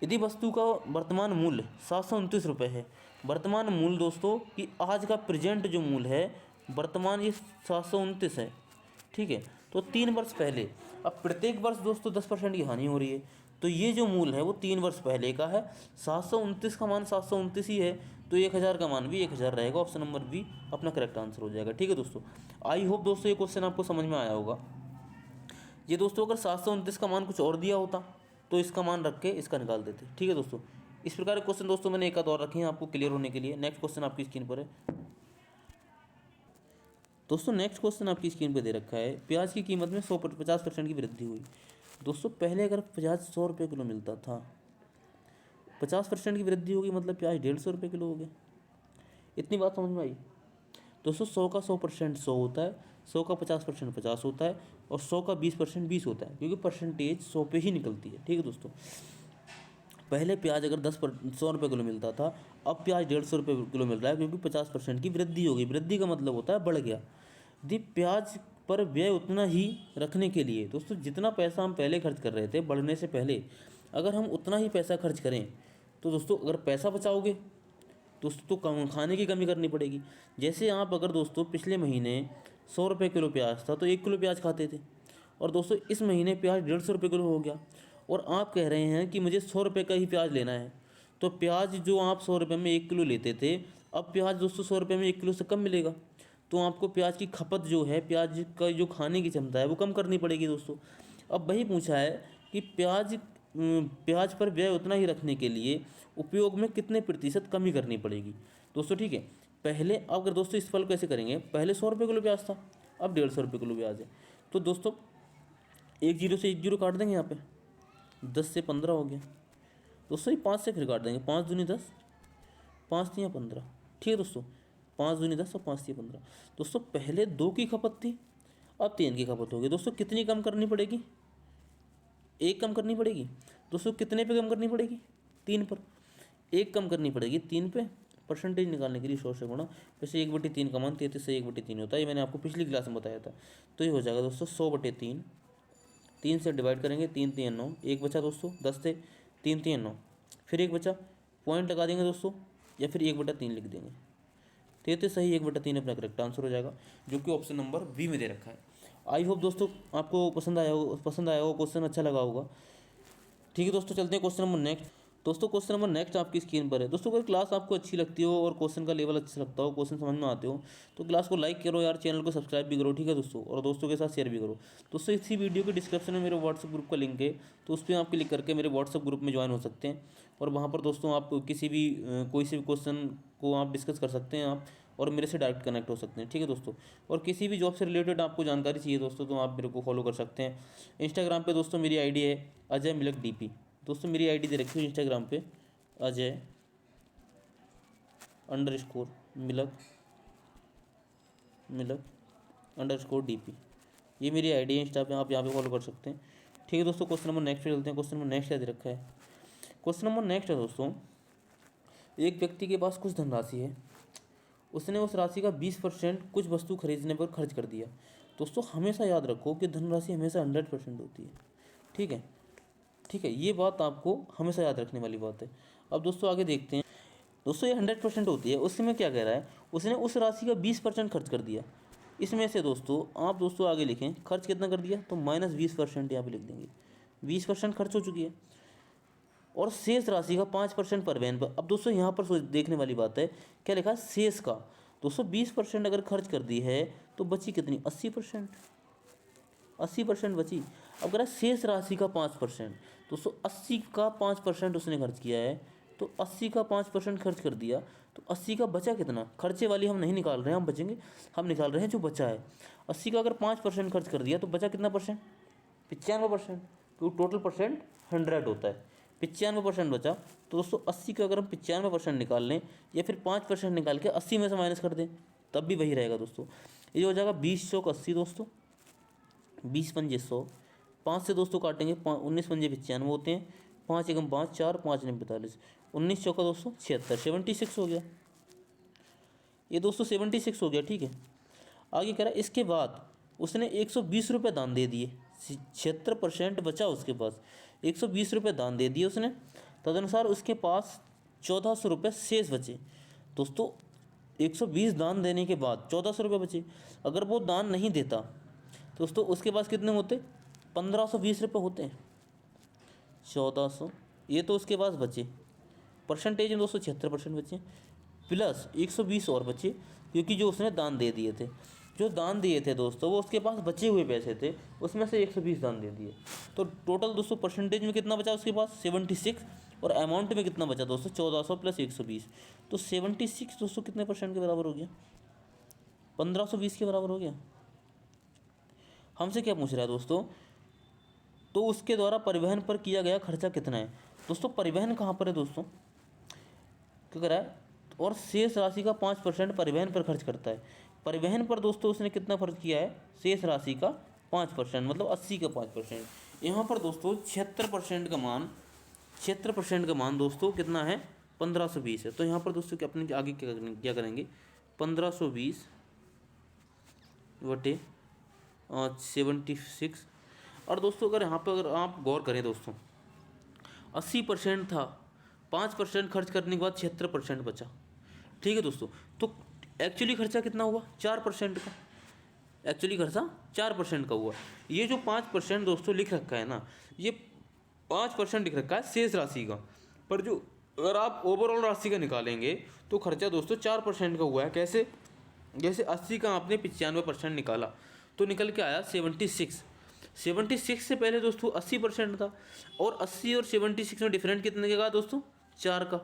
यदि वस्तु का वर्तमान मूल्य 729 रुपये है, वर्तमान मूल्य दोस्तों कि आज का प्रेजेंट जो मूल्य है वर्तमान, ये 729 है। ठीक है, तो 3 वर्ष पहले, अब प्रत्येक वर्ष दोस्तों 10% की हानि हो रही है, तो ये जो मूल्य है वो 3 वर्ष पहले का है। 729 का मान 729 ही है, तो 1000 का मान भी 1000 रहेगा। ऑप्शन नंबर बी अपना करेक्ट आंसर हो जाएगा। ठीक है दोस्तों, आई होप दोस्तों ये क्वेश्चन आपको समझ में आया होगा। ये दोस्तों अगर 729 का मान कुछ और दिया होता तो इसका मान रख के इसका निकाल देते। ठीक है दोस्तों, इस प्रकार के क्वेश्चन दोस्तों मैंने एक आध और रखे हैं आपको क्लियर होने के लिए। नेक्स्ट क्वेश्चन आपकी स्क्रीन पर है दोस्तों। नेक्स्ट क्वेश्चन आपकी स्क्रीन पर दे रखा है, प्याज की कीमत में 50% की वृद्धि हुई। दोस्तों पहले अगर प्याज 100 रुपये किलो मिलता था, 50% की वृद्धि होगी, मतलब प्याज 150 रुपये किलो हो गया। इतनी बात समझ में आई दोस्तों। 100 का 100% 100 होता है, 100 का 50% 50 होता है, और 100 का 20% 20 होता है, क्योंकि परसेंटेज 100 पे ही निकलती है। ठीक है दोस्तों, पहले प्याज अगर 100 रुपये किलो मिलता था, अब प्याज 150 रुपये किलो मिल रहा है, क्योंकि 50% की वृद्धि हो गई। वृद्धि का मतलब होता है बढ़ गया। यदि प्याज पर व्यय उतना ही रखने के लिए दोस्तों, जितना पैसा हम पहले खर्च कर रहे थे बढ़ने से पहले, अगर हम उतना ही पैसा खर्च करें, तो दोस्तों अगर पैसा बचाओगे दोस्तों तो खाने की कमी करनी पड़ेगी। जैसे आप अगर दोस्तों पिछले महीने 100 रुपये किलो प्याज था तो 1 किलो प्याज खाते थे, और दोस्तों इस महीने प्याज 150 रुपये किलो हो गया, और आप कह रहे हैं कि मुझे 100 रुपये का ही प्याज लेना है। तो प्याज जो आप 100 रुपये में 1 किलो लेते थे, अब प्याज दोस्तों 100 रुपये में 1 किलो से कम मिलेगा। तो आपको प्याज की खपत जो है, प्याज का जो खाने की क्षमता है वो कम करनी पड़ेगी दोस्तों। अब वही पूछा है कि प्याज पर व्यय उतना ही रखने के लिए उपयोग में कितने प्रतिशत कमी करनी पड़ेगी दोस्तों। ठीक है, पहले अगर दोस्तों इस फल कैसे करेंगे, पहले 100 रुपये किलो प्याज था, अब 150 रुपये किलो प्याज है। तो दोस्तों एक जीरो से एक जीरो काट देंगे, यहाँ पे 10 से 15 हो गया दोस्तों। ये 5 से फिर काट देंगे, 5 दूनी 10, 5 तियाँ 15। ठीक है दोस्तों, 5 दूनी 10 और 5 तियाँ 15। दोस्तों पहले 2 की खपत थी, अब 3 की खपत होगी दोस्तों। कितनी कम करनी पड़ेगी, 1 कम करनी पड़ेगी दोस्तों। कितने पे कम करनी पड़ेगी, 3 पर। 1 कम करनी पड़ेगी 3 पे। परसेंटेज निकालने के लिए 100 से गुणा, वैसे 1/3 का मान 33 से 1/3 होता है, ये मैंने आपको पिछली क्लास में बताया था। तो ये हो जाएगा दोस्तों 100/3। 3 से डिवाइड करेंगे, 3 तियाँ 9, 1 बचा दोस्तों 10 से, 3 तियाँ 9, फिर 1 बचा, पॉइंट लगा देंगे दोस्तों, या फिर 1/3 लिख देंगे। 33 सही 1/3 अपना करेक्ट आंसर हो जाएगा, जो कि ऑप्शन नंबर बी में दे रखा है। आई होप दोस्तों आपको पसंद आया होगा, क्वेश्चन अच्छा लगा होगा। ठीक है दोस्तों, चलते हैं क्वेश्चन नंबर नेक्स्ट। दोस्तों क्वेश्चन नंबर नेक्स्ट आपकी स्क्रीन पर है। दोस्तों अगर क्लास आपको अच्छी लगती हो और क्वेश्चन का लेवल अच्छा लगता हो, क्वेश्चन समझ में आते हो, तो क्लास को लाइक करो यार, चैनल को सब्सक्राइब भी करो। ठीक है दोस्तों, और दोस्तों के साथ शेयर भी करो। दोस्तों इसी वीडियो के डिस्क्रिप्शन में मेरे व्हाट्सएप ग्रुप का लिंक है, तो उस पर आप क्लिक करके मेरे व्हाट्सएप ग्रुप में ज्वाइन हो सकते हैं, और वहाँ पर दोस्तों आप किसी भी कोई से भी क्वेश्चन को आप डिस्कस कर सकते हैं आप, और मेरे से डायरेक्ट कनेक्ट हो सकते हैं। ठीक है दोस्तों, और किसी भी जॉब से रिलेटेड आपको जानकारी चाहिए दोस्तों, तो आप मेरे को फॉलो कर सकते हैं। इंस्टाग्राम पे दोस्तों मेरी आईडी है अजय मिलक DP। दोस्तों मेरी आईडी दे रखी है इंस्टाग्राम पे अजय _मिलक_DP। ये मेरी आईडी है इंस्टा पे, आप यहाँ पे फॉलो कर सकते हैं। ठीक है दोस्तों, क्वेश्चन नंबर नेक्स्ट पे चलते हैं। क्वेश्चन नंबर नेक्स्ट क्या दे रखा है, क्वेश्चन नंबर नेक्स्ट है दोस्तों, एक व्यक्ति के पास कुछ धनराशि है, उसने उस राशि का 20% कुछ वस्तु खरीदने पर खर्च कर दिया। दोस्तों हमेशा याद रखो कि धनराशि हमेशा 100% होती है। ठीक है, ठीक है, ये बात आपको हमेशा याद रखने वाली बात है। अब दोस्तों आगे देखते हैं। दोस्तों ये 100% होती है, उसमें क्या कह रहा है, उसने उस राशि का 20% खर्च कर दिया। इसमें से दोस्तों आप दोस्तों आगे लिखें खर्च कितना कर दिया, तो -20% यहाँ पे लिख देंगे। 20% खर्च हो चुकी है, और शेष राशि का 5% परिवहन पर। अब दोस्तों यहाँ पर देखने वाली बात है, क्या लिखा है, शेष का। दोस्तों 20% अगर खर्च कर दी है तो बची कितनी, 80%। 80% बची। अब कह रहा है शेष राशि का 5%। दोस्तों 80 का 5% उसने खर्च किया है, तो 80 का 5% खर्च कर दिया, तो 80 का बचा कितना। खर्चे वाली हम नहीं निकाल रहे हैं, हम बचेंगे, हम निकाल रहे हैं जो बचा है। 80 का अगर 5% खर्च कर दिया तो बचा कितना परसेंट, 95%, क्योंकि टोटल परसेंट 100 होता है। 95% बचा, तो दोस्तों 80 का अगर हम 95% निकाल लें, या फिर 5% निकाल के 80 में से माइनस कर दें, तब भी वही रहेगा दोस्तों। ये हो जाएगा 20 चौक 80 दोस्तों, 20 पंजे 100, 5 से दोस्तों काटेंगे, 19 पंजे 95 होते हैं, 5 एकम 5, 4 5 9 45, 19 चौका दोस्तों 76, 76 हो गया ये दोस्तों, 76 हो गया। ठीक है, आगे कह रहा है इसके बाद उसने 120 रुपये दान दे दिए, 76% बचा उसके पास, 120 रुपये दान दे दिए उसने। तदनुसार उसके पास 1400 रुपये शेष बचे। दोस्तों 120 दान देने के बाद 1400 रुपये बचे। अगर वो दान नहीं देता दोस्तों उसके पास कितने होते, 1520 रुपये होते हैं। 1400 ये तो उसके पास बचे, परसेंटेज में दोस्तों 76% बचे, प्लस 120 और बचे, क्योंकि जो उसने दान दे दिए थे, जो दान दिए थे दोस्तों वो उसके पास बचे हुए पैसे थे, उसमें से 120 दान दे दिए। तो टोटल दोस्तों परसेंटेज में कितना बचा उसके पास, 76, और अमाउंट में कितना बचा दोस्तों, 1400 प्लस 120। तो 76 दोस्तों कितने परसेंट के बराबर हो गया, 1520 के बराबर हो गया। हमसे क्या पूछ रहा है दोस्तों, तो उसके द्वारा परिवहन पर किया गया खर्चा कितना है। दोस्तों परिवहन कहाँ पर है दोस्तों, क्या कह रहा है, और शेष राशि का 5% परिवहन पर खर्च करता है। परिवहन पर दोस्तों उसने कितना खर्च किया है, शेष राशि का 5%, मतलब 80 का 5%। यहाँ पर दोस्तों 76% का मान, 76% का मान दोस्तों कितना है, 1520 है। तो यहाँ पर दोस्तों क्या अपने आगे क्या करेंगे, 1520 बटे 76। और दोस्तों अगर यहाँ पर अगर आप गौर करें दोस्तों, 80% था, 5% खर्च करने के बाद 76% बचा। ठीक है दोस्तों। तो एक्चुअली खर्चा कितना हुआ? 4% का। एक्चुअली खर्चा 4% का हुआ। ये जो 5% दोस्तों लिख रखा है ना, ये 5% लिख रखा है शेष राशि का, पर जो अगर आप ओवरऑल राशि का निकालेंगे तो खर्चा दोस्तों 4% का हुआ है। कैसे? जैसे 80 का आपने 95% निकाला तो निकल के आया 76। 76 से पहले दोस्तों 80% था, और 80 और 76 में डिफरेंट कितने का दोस्तों? 4 का।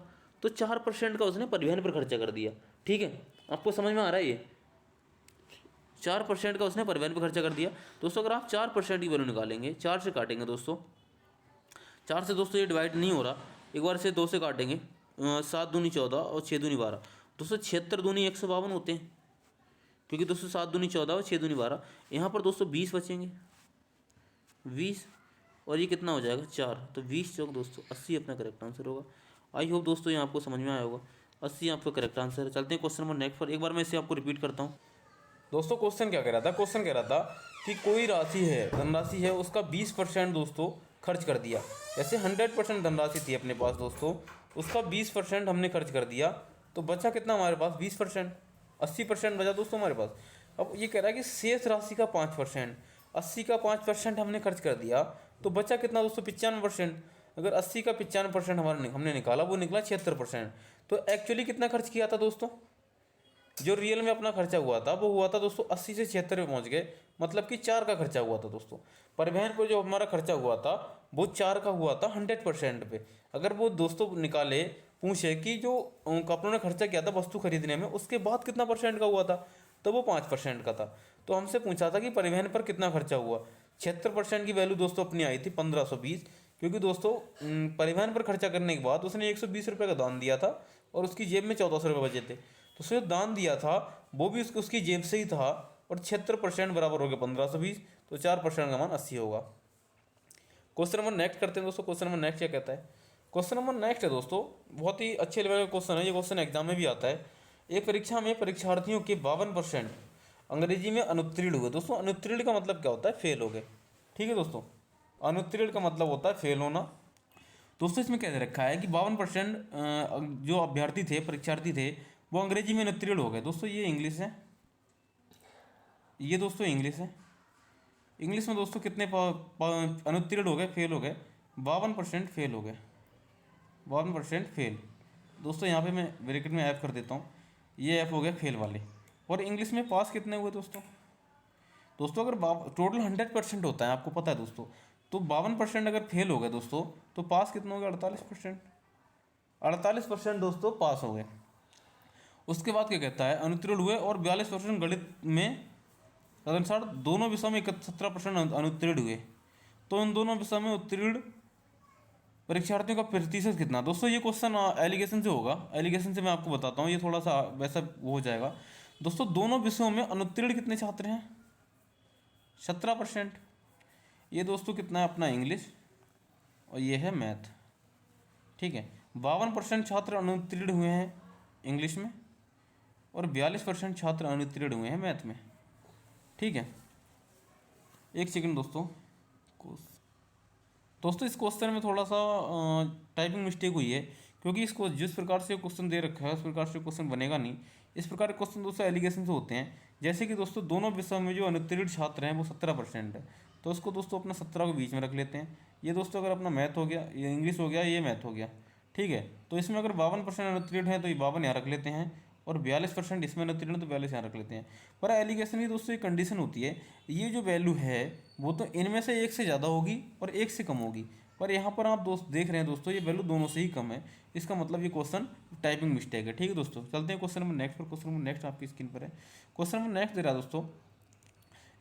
तो 4% का उसने परिवहन पर खर्चा कर दिया। ठीक है, आपको समझ में आ रहा है ये? 4% का उसने परिवहन पर खर्चा कर दिया। दोस्तों अगर आप 4% की वैल्यू निकालेंगे, 4 से काटेंगे दोस्तों, 4 से दोस्तों ये डिवाइड नहीं हो रहा, एक बार से 2 से काटेंगे, 7 दूनी 14 और 6 दूनी 12। दोस्तों 76 दूनी 152 होते हैं, क्योंकि दोस्तों 7 दूनी 14 और 6 दूनी 12। यहाँ पर दोस्तों 20 बचेंगे, 20, और ये कितना हो जाएगा? 4। तो 20 चौक दोस्तों 80 अपना करेक्ट आंसर होगा। आई होप दोस्तों ये आपको समझ में आया होगा। 80 आपका करेक्ट आंसर है। चलते हैं क्वेश्चन नंबर नेक्स्ट पर। एक बार मैं इसे आपको रिपीट करता हूँ। दोस्तों क्वेश्चन क्या कह रहा था? क्वेश्चन कह रहा था कि कोई राशि है, धनराशि है, उसका 20% दोस्तों खर्च कर दिया। जैसे 100% धनराशि थी अपने पास दोस्तों, उसका 20% हमने खर्च कर दिया, तो बचा कितना हमारे पास? 20%, 80% बचा दोस्तों हमारे पास। अब ये कह रहा है कि शेष राशि का 5%, 80 का 5% हमने खर्च कर दिया, तो बचा कितना दोस्तों? 95%। अगर 80 का 95% हमने निकाला, वो निकला 76%। तो एक्चुअली कितना खर्च किया था दोस्तों? जो रियल में अपना खर्चा हुआ था वो हुआ था दोस्तों 80 से 76 में पहुंच गए, मतलब कि 4 का खर्चा हुआ था दोस्तों। परिवहन पर जो हमारा खर्चा हुआ था वो 4 का हुआ था 100% पे। अगर वो दोस्तों निकाले, पूछे कि जो कपड़ों ने खर्चा किया था वस्तु खरीदने में, उसके बाद कितना परसेंट का हुआ था, तो वो 5% का था। तो हमसे पूछा था कि परिवहन पर कितना खर्चा हुआ। 76% की वैल्यू दोस्तों अपनी आई थी 1520, क्योंकि दोस्तों परिवहन पर खर्चा करने के बाद उसने 120 रुपये का दान दिया था और उसकी जेब में 1400 रुपये बचे थे। तो उसने दान दिया था वो भी उसकी जेब से ही था, और 76% बराबर हो गया 1520, तो 4% का मान 80 होगा। क्वेश्चन नंबर नेक्स्ट करते हैं दोस्तों। क्वेश्चन नंबर नेक्स्ट क्या कहता है? क्वेश्चन नंबर नेक्स्ट है दोस्तों, बहुत ही अच्छे लेवल का क्वेश्चन है। ये क्वेश्चन एग्जाम में भी आता है। एक परीक्षा में परीक्षार्थियों के 52% अंग्रेजी में अनुत्तीर्ण हुए। दोस्तों अनुत्तीर्ण का मतलब क्या होता है? फेल हो गए। ठीक है दोस्तों, अनुत्तीर्ण का मतलब होता है फेल होना। दोस्तों इसमें कह रखा है कि 52% जो अभ्यर्थी थे, परीक्षार्थी थे, वो अंग्रेजी में अनुत्तीर्ण हो गए। दोस्तों ये इंग्लिश है, ये दोस्तों इंग्लिश है। इंग्लिश में दोस्तों कितने अनुत्तीर्ण हो गए, फेल हो गए? 52% फेल हो गए, 52% फेल। दोस्तों यहाँ पे मैं ब्रैकेट में ऐप कर देता हूँ, ये ऐप हो गया फेल वाले। और इंग्लिश में पास कितने हुए दोस्तों? दोस्तों अगर टोटल 100% होता है, आपको पता है दोस्तों, तो 52% अगर फेल हो गए दोस्तों, तो पास कितना हो गया? 48%। 48% दोस्तों पास हो गए। उसके बाद क्या कहता है? अनुत्तीर्ण हुए और 42% गणित में तदनुसार दोनों विषयों में 17% अनुत्तीर्ण हुए। तो इन दोनों विषयों में उत्तीर्ण परीक्षार्थियों का प्रतिशत कितना? दोस्तों ये क्वेश्चन एलिगेशन से होगा। एलिगेशन से मैं आपको बताता हूँ, ये थोड़ा सा वैसा वो हो जाएगा। दोस्तों दोनों विषयों में अनुत्तीर्ण कितने छात्र हैं? 17%। ये दोस्तों कितना है अपना? इंग्लिश, और ये है मैथ। ठीक है, 52% छात्र अनुत्तीर्ण हुए हैं इंग्लिश में, और 42% छात्र अनुत्तीर्ण हुए हैं मैथ में। ठीक है, एक सेकंड दोस्तों। दोस्तों इस क्वेश्चन में थोड़ा सा टाइपिंग मिस्टेक हुई है, क्योंकि इसको जिस प्रकार से क्वेश्चन दे रखा है उस प्रकार से क्वेश्चन बनेगा नहीं। इस प्रकार के क्वेश्चन दोस्तों एलिगेशन से होते हैं। जैसे कि दोस्तों दोनों विषयों में जो अनुत्तीर्ण छात्र हैं वो 17% है, तो उसको दोस्तों अपना 17 को बीच में रख लेते हैं। ये दोस्तों अगर अपना मैथ हो गया, ये इंग्लिश हो गया, ये मैथ हो गया। ठीक है, तो इसमें अगर 52% अनुत्तीर्ण है तो ये 52 यहाँ रख लेते हैं, और 42% इसमें अनुत्तीर्ण तो 42 यहाँ रख लेते हैं। पर एलिगेशन की दोस्तों एक कंडीशन होती है, ये जो वैल्यू है वो तो इनमें से एक से ज़्यादा होगी और एक से कम होगी, पर यहाँ पर आप दोस्त देख रहे हैं दोस्तों ये वैल्यू दोनों से ही कम है। इसका मतलब ये क्वेश्चन टाइपिंग मिस्टेक है। ठीक है दोस्तों, चलते हैं क्वेश्चन नंबर नेक्स्ट पर। क्वेश्चन नंबर नेक्स्ट आपकी स्क्रीन पर है। क्वेश्चन नंबर नेक्स्ट दे रहा है दोस्तों,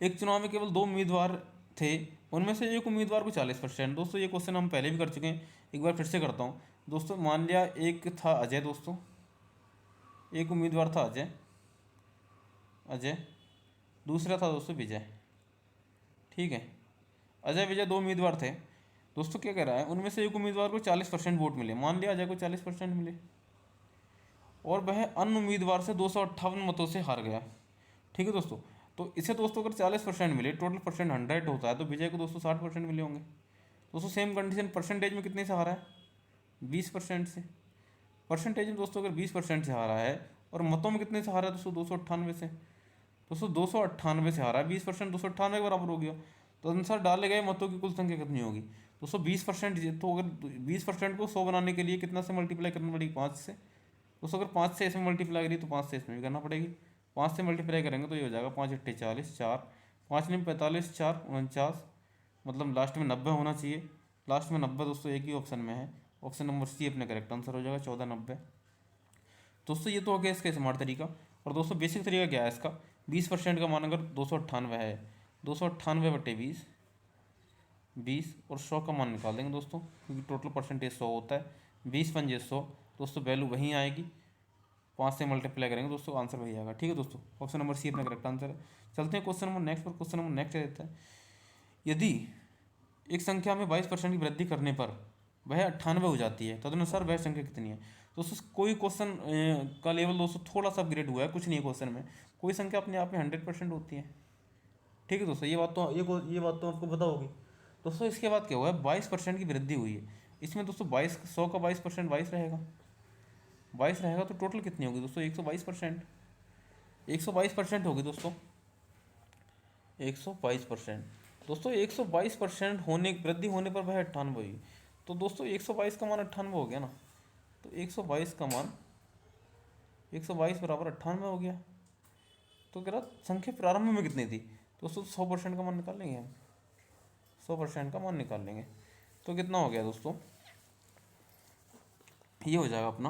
एक चुनाव में केवल 2 उम्मीदवार थे, उनमें से एक उम्मीदवार को 40%। दोस्तों ये क्वेश्चन हम पहले भी कर चुके हैं, एक बार फिर से करता हूँ दोस्तों। मान लिया एक था अजय दोस्तों, एक उम्मीदवार था अजय, दूसरा था दोस्तों विजय। ठीक है, अजय विजय 2 उम्मीदवार थे दोस्तों। क्या कह रहा है? उनमें से एक उम्मीदवार को 40% वोट मिले। मान लिया अजय को 40% मिले, और वह अन्य उम्मीदवार से 258 मतों से हार गया। ठीक है दोस्तों, तो इसे दोस्तों अगर 40% मिले, टोटल परसेंट 100 होता है, तो विजय को दोस्तों 60% मिले होंगे। दोस्तों सेम कंडीशन परसेंटेज में कितने से हारा है? 20% से। परसेंटेज में दोस्तों अगर 20% से हारा है और मतों में कितने से हारा है दोस्तों? 298 से। दोस्तों 298 से हारा है 20%, 298 के बराबर हो गया। तो आंसर डाले गए मतों की कुल संख्या कितनी होगी दोस्तों? 20%। तो अगर 20% को 100 बनाने के लिए कितना से मल्टीप्लाई करनी पड़ेगी? 5 से। दोस्तों अगर 5 से इसमें मल्टीप्लाई करी तो 5 से इसमें भी करना पड़ेगी। 5 से मल्टीप्लाई करेंगे तो ये हो जाएगा 5 अट्ठे 40, 4 5 नहीं 45, 4 49, मतलब लास्ट में 90 होना चाहिए। लास्ट में 90 दोस्तों एक ही ऑप्शन में है, ऑप्शन नंबर सी अपने करेक्ट आंसर हो जाएगा 1490। दोस्तों ये तो हो गया इसका स्मार्ट तरीका। और दोस्तों बेसिक तरीका क्या है इसका? 20% का मान अगर 298 है, 298/20, 20 और 100 का मान निकाल देंगे दोस्तों, क्योंकि टोटल परसेंटेज 100 होता है। 20 पंजे 100 दोस्तों, वैल्यू वहीं आएगी। 5 से मल्टीप्लाई करेंगे दोस्तों, आंसर वही आएगा। ठीक है दोस्तों, ऑप्शन नंबर सी अपना करेक्ट आंसर है। चलते हैं क्वेश्चन नंबर नेक्स्ट पर। क्वेश्चन नंबर नेक्स्ट देता है, यदि एक संख्या में 22% की वृद्धि करने पर वह 98 हो जाती है, तदनुसार वह संख्या कितनी है? दोस्तों कोई क्वेश्चन का लेवल दोस्तों थोड़ा सा अपग्रेड हुआ है, कुछ नहीं है क्वेश्चन में। कोई संख्या अपने आप में 100% होती है। ठीक है दोस्तों, ये बात तो आपको पता होगी। दोस्तों इसके बाद क्या हुआ है? 22% की वृद्धि हुई है। इसमें दोस्तों 100 का 22% 22 रहेगा। 22 रहेगा तो टोटल कितनी होगी दोस्तों? 122%। 122% होगी दोस्तों, 122%। दोस्तों 122% होने वृद्धि होने पर वह 98 हुई। तो दोस्तों 122 का मान 98 हो गया ना। तो 122 का मान 122 बराबर 98 हो गया। तो कह रहा संख्या प्रारंभ में कितनी थी दोस्तों? 100% का मान निकाल लेंगे हम, 100% का मान निकाल लेंगे। तो कितना हो गया दोस्तों? ये हो जाएगा अपना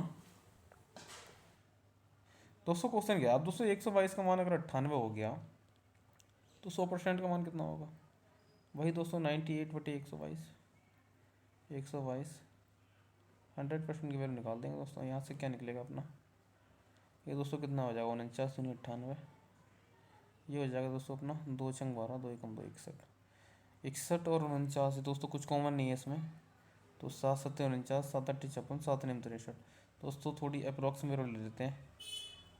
दोस्तों क्वेश्चन क्या है दोस्तों? 122 का मान अगर 98 हो गया तो 100% का मान कितना होगा? वही दोस्तों 98/122। 122 100% की वैल्यू निकाल देंगे दोस्तों। यहाँ से क्या निकलेगा अपना? ये दोस्तों कितना हो जाएगा? 49 दूनी 98। ये हो जाएगा दोस्तों अपना 2 छंग 12, 2 एकम 2, 61। 61 और 49 है दोस्तों, कुछ कॉमन नहीं है इसमें। तो 7 7 49, 7 8 56, 7 9 63। दोस्तों थोड़ी अप्रॉक्स में ले लेते हैं,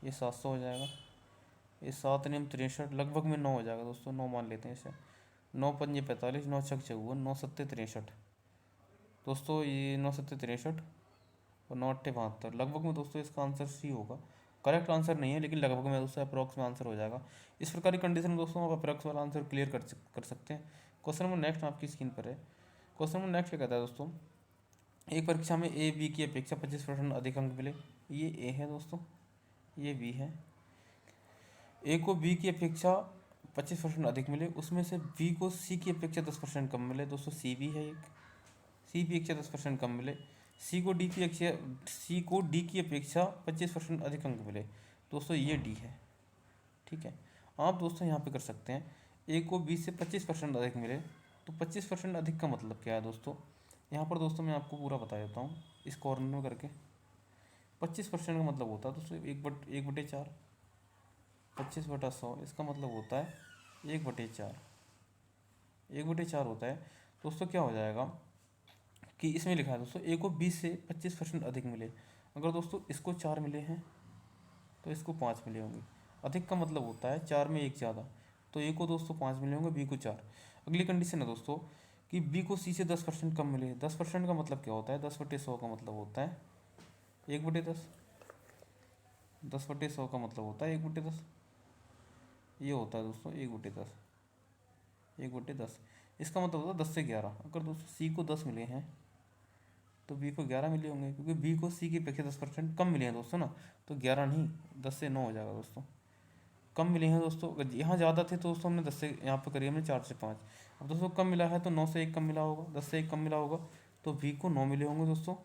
ये 700 हो जाएगा। ये 7 9 63 लगभग में 9 हो जाएगा दोस्तों, 9 मान लेते हैं इसे। 9 पंजे 45, 9 छक 54, 9 सत्ते 63 दोस्तों। ये 9 सत्ते 63 और 9 अट्ठे 72, लगभग में दोस्तों इसका आंसर सी होगा। करेक्ट आंसर नहीं है लेकिन लगभग में दोस्तों अप्रॉक्स में आंसर हो जाएगा। इस प्रकार की कंडीशन में दोस्तों आप अप्रॉक्स वाला आंसर क्लियर कर सकते हैं। क्वेश्चन नंबर नेक्स्ट आपकी स्क्रीन पर है। क्वेश्चन नंबर नेक्स्ट क्या कहता है दोस्तों? एक परीक्षा में ए बी की अपेक्षा 25% अधिक अंक मिले। ये ए है दोस्तों, ये बी है। ए को बी की अपेक्षा 25% अधिक मिले, उसमें से बी को सी की अपेक्षा 10% कम मिले। दोस्तों सी भी है एक, सी की अपेक्षा 10% कम मिले। सी को डी की अपेक्षा 25% अधिक अंक मिले। दोस्तों ये डी है। ठीक है, आप दोस्तों यहाँ पे कर सकते हैं, ए को बी से 25% अधिक मिले। तो 25% अधिक का मतलब क्या है दोस्तों? यहाँ पर दोस्तों मैं आपको पूरा बता देता हूँ इस कॉर्नर में करके। 25% का मतलब होता है दोस्तों 1/4। 25/100 इसका मतलब होता है 1/4। 1/4 होता है दोस्तों। क्या हो जाएगा कि इसमें लिखा है दोस्तों, ए को 20 से 25% अधिक मिले। अगर दोस्तों इसको 4 मिले हैं तो इसको 5 मिले होंगे। अधिक का मतलब होता है 4 में 1 ज़्यादा। तो ए को दोस्तों 5 मिले होंगे, बी को 4। अगली कंडीशन है दोस्तों कि बी को सी से 10% कम मिले। 10% का मतलब क्या होता है? 10/100 का मतलब होता है 1/10। 10/100 का मतलब होता है 1/10। ये होता है दोस्तों 1/10। 1/10 इसका मतलब होता है 10 से 11। अगर दोस्तों सी को 10 मिले हैं तो बी को 11 मिले होंगे, क्योंकि बी को सी की अपेक्षा 10% कम मिले हैं दोस्तों ना। तो 11 नहीं, 10 से 9 हो जाएगा दोस्तों। कम मिले हैं दोस्तों, अगर यहाँ ज़्यादा थे तो दोस्तों हमने 10 से, यहाँ पर करिए हमने 4 से 5। अब दोस्तों कम मिला है तो 9 से 1 कम मिला होगा, 10 से 1 कम मिला होगा। तो बी को 9 मिले होंगे दोस्तों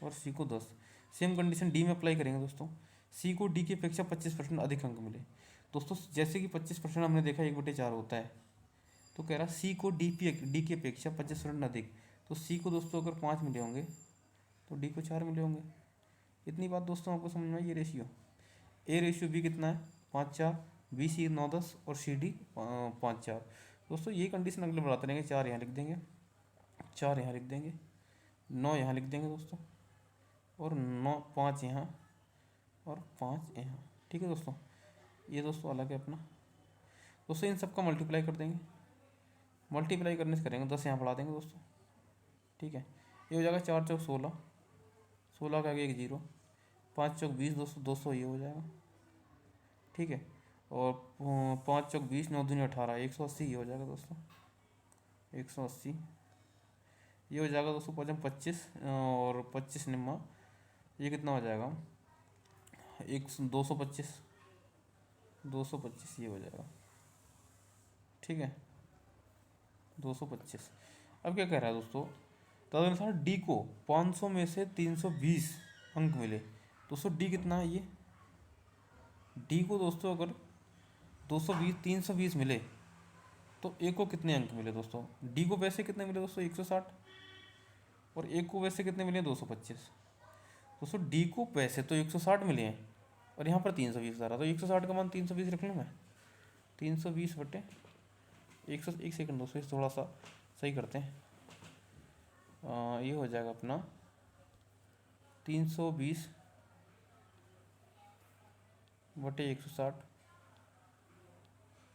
और सी को 10। सेम कंडीशन डी में अप्लाई करेंगे दोस्तों। सी को डी की अपेक्षा 25% अधिक अंक मिले। दोस्तों जैसे कि 25% हमने देखा 1/4 होता है, तो कह रहा सी को डी की अपेक्षा 25% अधिक। तो सी को दोस्तों अगर 5 मिले होंगे तो डी को 4 मिले होंगे। इतनी बात दोस्तों आपको समझ में आई? ये रेशियो ए रेशियो बी कितना है? 5/4। बी सी 9/10 और सी डी 5/4। दोस्तों ये कंडीशन अगले बढ़ाते रहेंगे। 4 यहाँ लिख देंगे, 4 यहाँ लिख देंगे, 9 यहाँ लिख देंगे दोस्तों, और 5 यहाँ और 5 यहाँ। ठीक है दोस्तों, ये दोस्तों अलग है अपना। दोस्तों इन सबका मल्टीप्लाई कर देंगे। मल्टीप्लाई करने से करेंगे 10 यहाँ बढ़ा देंगे दोस्तों। ठीक है, ये हो जाएगा 4 चौक 16, 16 का आगे 1 0, 5 चौक 20 दोस्तों 200 ये हो जाएगा, ठीक है। और 5 चौक 20, 9 दूनी 18, 180 ये हो जाएगा दोस्तों, 180 ये हो जाएगा दोस्तों। 25 और 25 निम्मा, ये कितना हो जाएगा, 225, 225 ये हो जाएगा, ठीक है, 225। अब क्या कह रहा है दोस्तों, तदनुसार डी को 500 में से 320 अंक मिले। दोस्तों डी कितना है, ये डी को दोस्तों अगर 220 320 मिले तो ए को कितने अंक मिले दोस्तों। डी को वैसे कितने मिले दोस्तों 160, और ए को वैसे कितने मिले 225। दोस्तों डी को वैसे तो 160 मिले हैं और यहाँ पर 320 आ रहा, तो 160 का मान 320 रख लूँ मैं, 320 बटे 100। एक सेकंड दोस्तों, इस थोड़ा सा सही करते हैं। ये हो जाएगा अपना 320 बटे 160।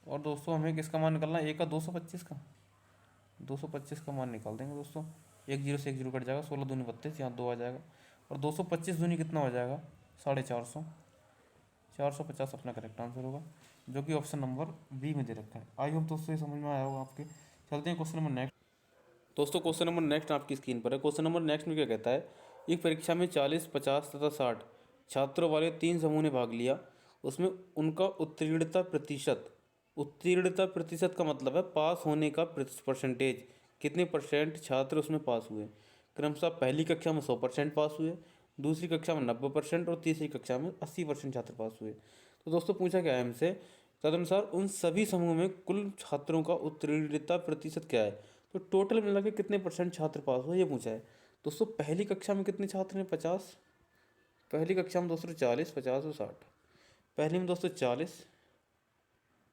और दोस्तों हमें किसका मान निकालना है, ए का 225 का, 225 का मान निकाल देंगे दोस्तों। एक जीरो से एक जीरो कट जाएगा, 16 दूनी 32, यहाँ 2 आ जाएगा। और 225 दूनी कितना हो जाएगा 450, 450 अपना करेक्ट आंसर होगा, जो कि ऑप्शन नंबर बी में दे रखा है। आई होप दोस्तों ये समझ में आया होगा आपके। चलते हैं क्वेश्चन नंबर नेक्स्ट। दोस्तों क्वेश्चन नंबर नेक्स्ट आपकी स्क्रीन पर है। क्वेश्चन नंबर नेक्स्ट में क्या कहता है, एक परीक्षा में 40, 50 तथा 60 छात्रों वाले 3 समूह ने भाग लिया, उसमें उनका उत्तीर्णता प्रतिशत का मतलब है पास होने का परसेंटेज, कितने परसेंट छात्र उसमें पास हुए। क्रमशः पहली कक्षा में 100% पास हुए, दूसरी कक्षा में 90% और तीसरी कक्षा में 80% छात्र पास हुए। तो दोस्तों पूछा क्या है हमसे, तदनुसार उन सभी समूह में कुल छात्रों का उत्तीर्णता प्रतिशत क्या है। तो टोटल मिला के कितने परसेंट छात्र पास हुए ये पूछा है। दोस्तों पहली कक्षा में कितने छात्र हैं 50, पहली कक्षा में दोस्तों 40, 50 और 60। पहली में दोस्तों 40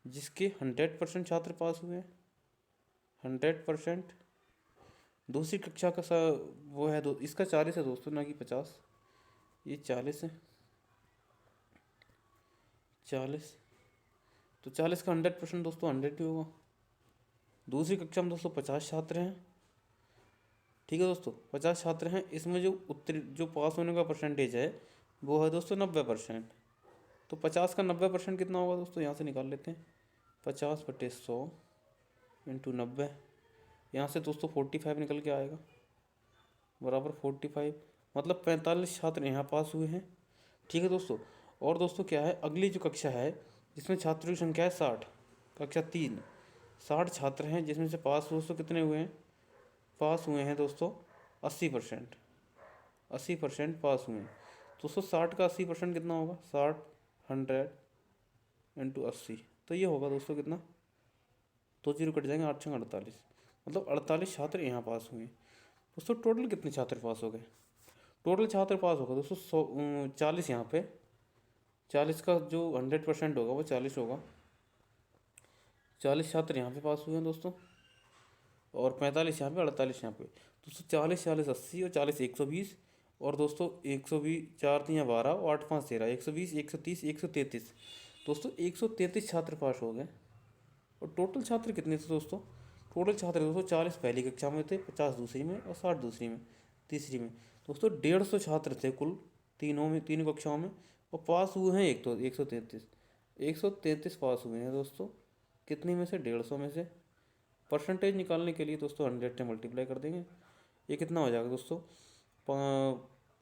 जिसके 100% छात्र पास हुए, 100%। दूसरी कक्षा का वो है इसका 40 है दोस्तों, ना कि 50, ये 40 है, 40। तो 40 का 100% दोस्तों 100 ही होगा। दूसरी कक्षा में दोस्तों 50 छात्र हैं, ठीक है दोस्तों, 50 छात्र हैं। इसमें जो पास होने का परसेंटेज है वो है दोस्तों 90%। तो 50 का 90% कितना होगा दोस्तों, यहाँ से निकाल लेते हैं, 50 बटे 100 इंटू 90, यहाँ से दोस्तों 45 निकल के आएगा, बराबर 45, मतलब 45 छात्र यहाँ पास हुए हैं, ठीक है दोस्तों। और दोस्तों क्या है, अगली जो कक्षा है जिसमें छात्रों की संख्या है 60, कक्षा 3, 60 छात्र हैं, जिसमें से पास दोस्तों कितने हुए हैं, पास हुए हैं दोस्तों 80%, 80% पास हुए हैं। दोस्तों 60 का 80% कितना होगा, 60 100 इंटू 80, तो ये होगा दोस्तों कितना, 2 जीरो कट जाएंगे, 8 छंग 48, मतलब 48 छात्र यहाँ पास हुए हैं। दोस्तों टोटल कितने छात्र पास हो गए, टोटल छात्र पास होगा दोस्तों 40, यहाँ पे 40 का जो 100% होगा वो 40 होगा, 40 छात्र यहाँ पे पास हुए हैं दोस्तों, और 45 यहाँ पे, 48 यहाँ पे। दोस्तों 40 40 80 और 40 120, और दोस्तों 120, 4 3 12 और 8 5 13, 120 130 133। दोस्तों 133 छात्र पास हो गए। और टोटल छात्र कितने थे दोस्तों, टोटल छात्र दोस्तों 40 पहली कक्षा में थे, 50 दूसरी में और 60 दूसरी में, तीसरी में। दोस्तों 150 छात्र थे कुल तीनों कक्षाओं में, और पास हुए हैं 133 पास हुए हैं दोस्तों, कितने में से 150 में से। परसेंटेज निकालने के लिए दोस्तों 100 से मल्टीप्लाई कर देंगे, ये कितना हो जाएगा दोस्तों,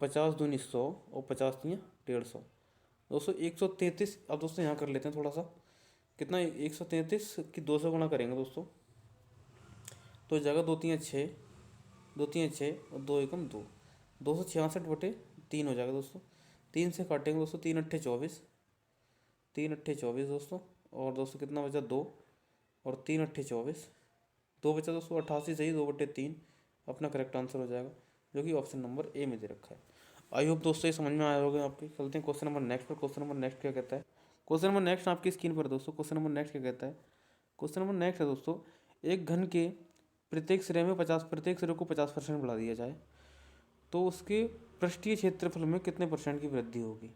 50 दूनी 100 और 50 दिया 150, दोस्तों 133। अब दोस्तों यहाँ कर लेते हैं थोड़ा सा, कितना 133 की 200 गुणा करेंगे दोस्तों, तो जगह 2 3 6, 2 3 6 और 2 एकम 2, 266 बटे 3 हो जाएगा दोस्तों। 3 से काटेंगे दोस्तों, 3 अट्ठे 24, 3 अट्ठे 24 दोस्तों, और दोस्तों कितना बचा 2, और 3 अट्ठे 24, 2 बचा दोस्तों 88 सही, 2 बटे 3 अपना करेक्ट आंसर हो जाएगा, जो कि ऑप्शन नंबर ए में दे रखा है। आई होप दोस्तों ये समझ में आया होगा आपके। चलते हैं क्वेश्चन नंबर नेक्स्ट पर। क्वेश्चन नंबर नेक्स्ट क्या कहता है, क्वेश्चन नंबर नेक्स्ट आपकी स्क्रीन पर दोस्तों। क्वेश्चन नंबर नेक्स्ट क्या कहता है, क्वेश्चन नंबर नेक्स्ट है दोस्तों, एक घन के प्रत्येक सिरे में 50, प्रत्येक सिरे को 50% बढ़ा दिया जाए तो उसके पृष्ठीय क्षेत्रफल में कितने % की वृद्धि होगी।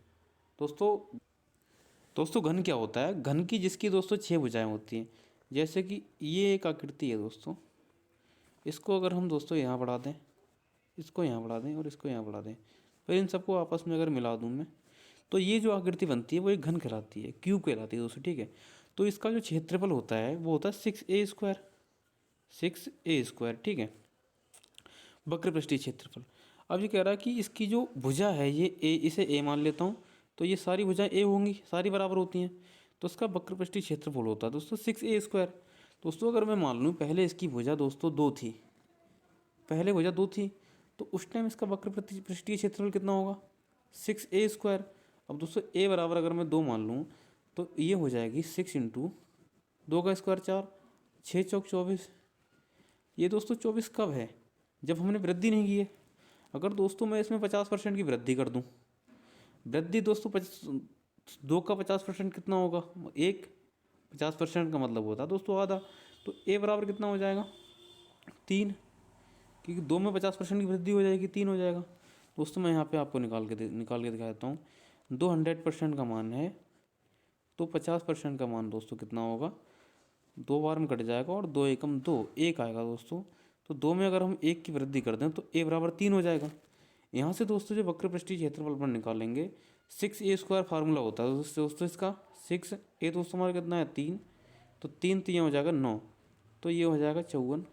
दोस्तों घन क्या होता है, घन की जिसकी दोस्तों 6 भुजाएं होती हैं, जैसे कि ये एक आकृति है दोस्तों, इसको अगर हम दोस्तों यहाँ बढ़ा दें, इसको यहाँ बढ़ा दें और इसको यहाँ बढ़ा दें, फिर इन सबको आपस में अगर मिला दूँ मैं, तो ये जो आकृति बनती है वो एक घन कहलाती है, क्यूब कहलाती है दोस्तों, ठीक है। तो इसका जो क्षेत्रफल होता है वो होता है 6a², 6a², ठीक है, वक्र पृष्ठीय क्षेत्रफल। अब ये कह रहा है कि इसकी जो भुजा है ये ए, इसे ए मान लेता हूँ, तो ये सारी भुजाएं ए होंगी, सारी बराबर होती हैं, तो इसका वक्र पृष्ठीय क्षेत्रफल होता है दोस्तों 6a²। दोस्तों अगर मैं मान लूँ पहले इसकी भुजा दोस्तों 2 थी, पहले भुजा 2 थी, तो उस टाइम इसका वक्र पृष्ठीय क्षेत्रफल कितना होगा 6a²। अब दोस्तों ए बराबर अगर मैं 2 मान लूँ तो ये हो जाएगी 6 इंटू 2 का स्क्वायर 4, 6 चौक 24। ये दोस्तों 24 कब है, जब हमने वृद्धि नहीं की है। अगर दोस्तों मैं इसमें 50% की वृद्धि कर दूं, वृद्धि दोस्तों 2 का 50% कितना होगा, 1, 50% का मतलब होता है दोस्तों आधा, तो ए बराबर कितना हो जाएगा 3, क्योंकि 2 में 50% की वृद्धि हो जाएगी 3 हो जाएगा। दोस्तों मैं यहाँ पे आपको निकाल के दिखा देता हूँ। 2 100% का मान है तो 50% का मान दोस्तों कितना होगा, 2 बार में कट जाएगा और 2 एकम 2, 1 आएगा दोस्तों। तो 2 में अगर हम 1 की वृद्धि कर दें तो ए बराबर 3 हो जाएगा। यहाँ से दोस्तों जो वक्र पृष्ठीय क्षेत्रफल पर निकालेंगे 6a² फार्मूला होता है दोस्तों इसका। 6a दोस्तों हमारा कितना है 3, तो 3 तो ये हो जाएगा 9, तो ये हो जाएगा 54।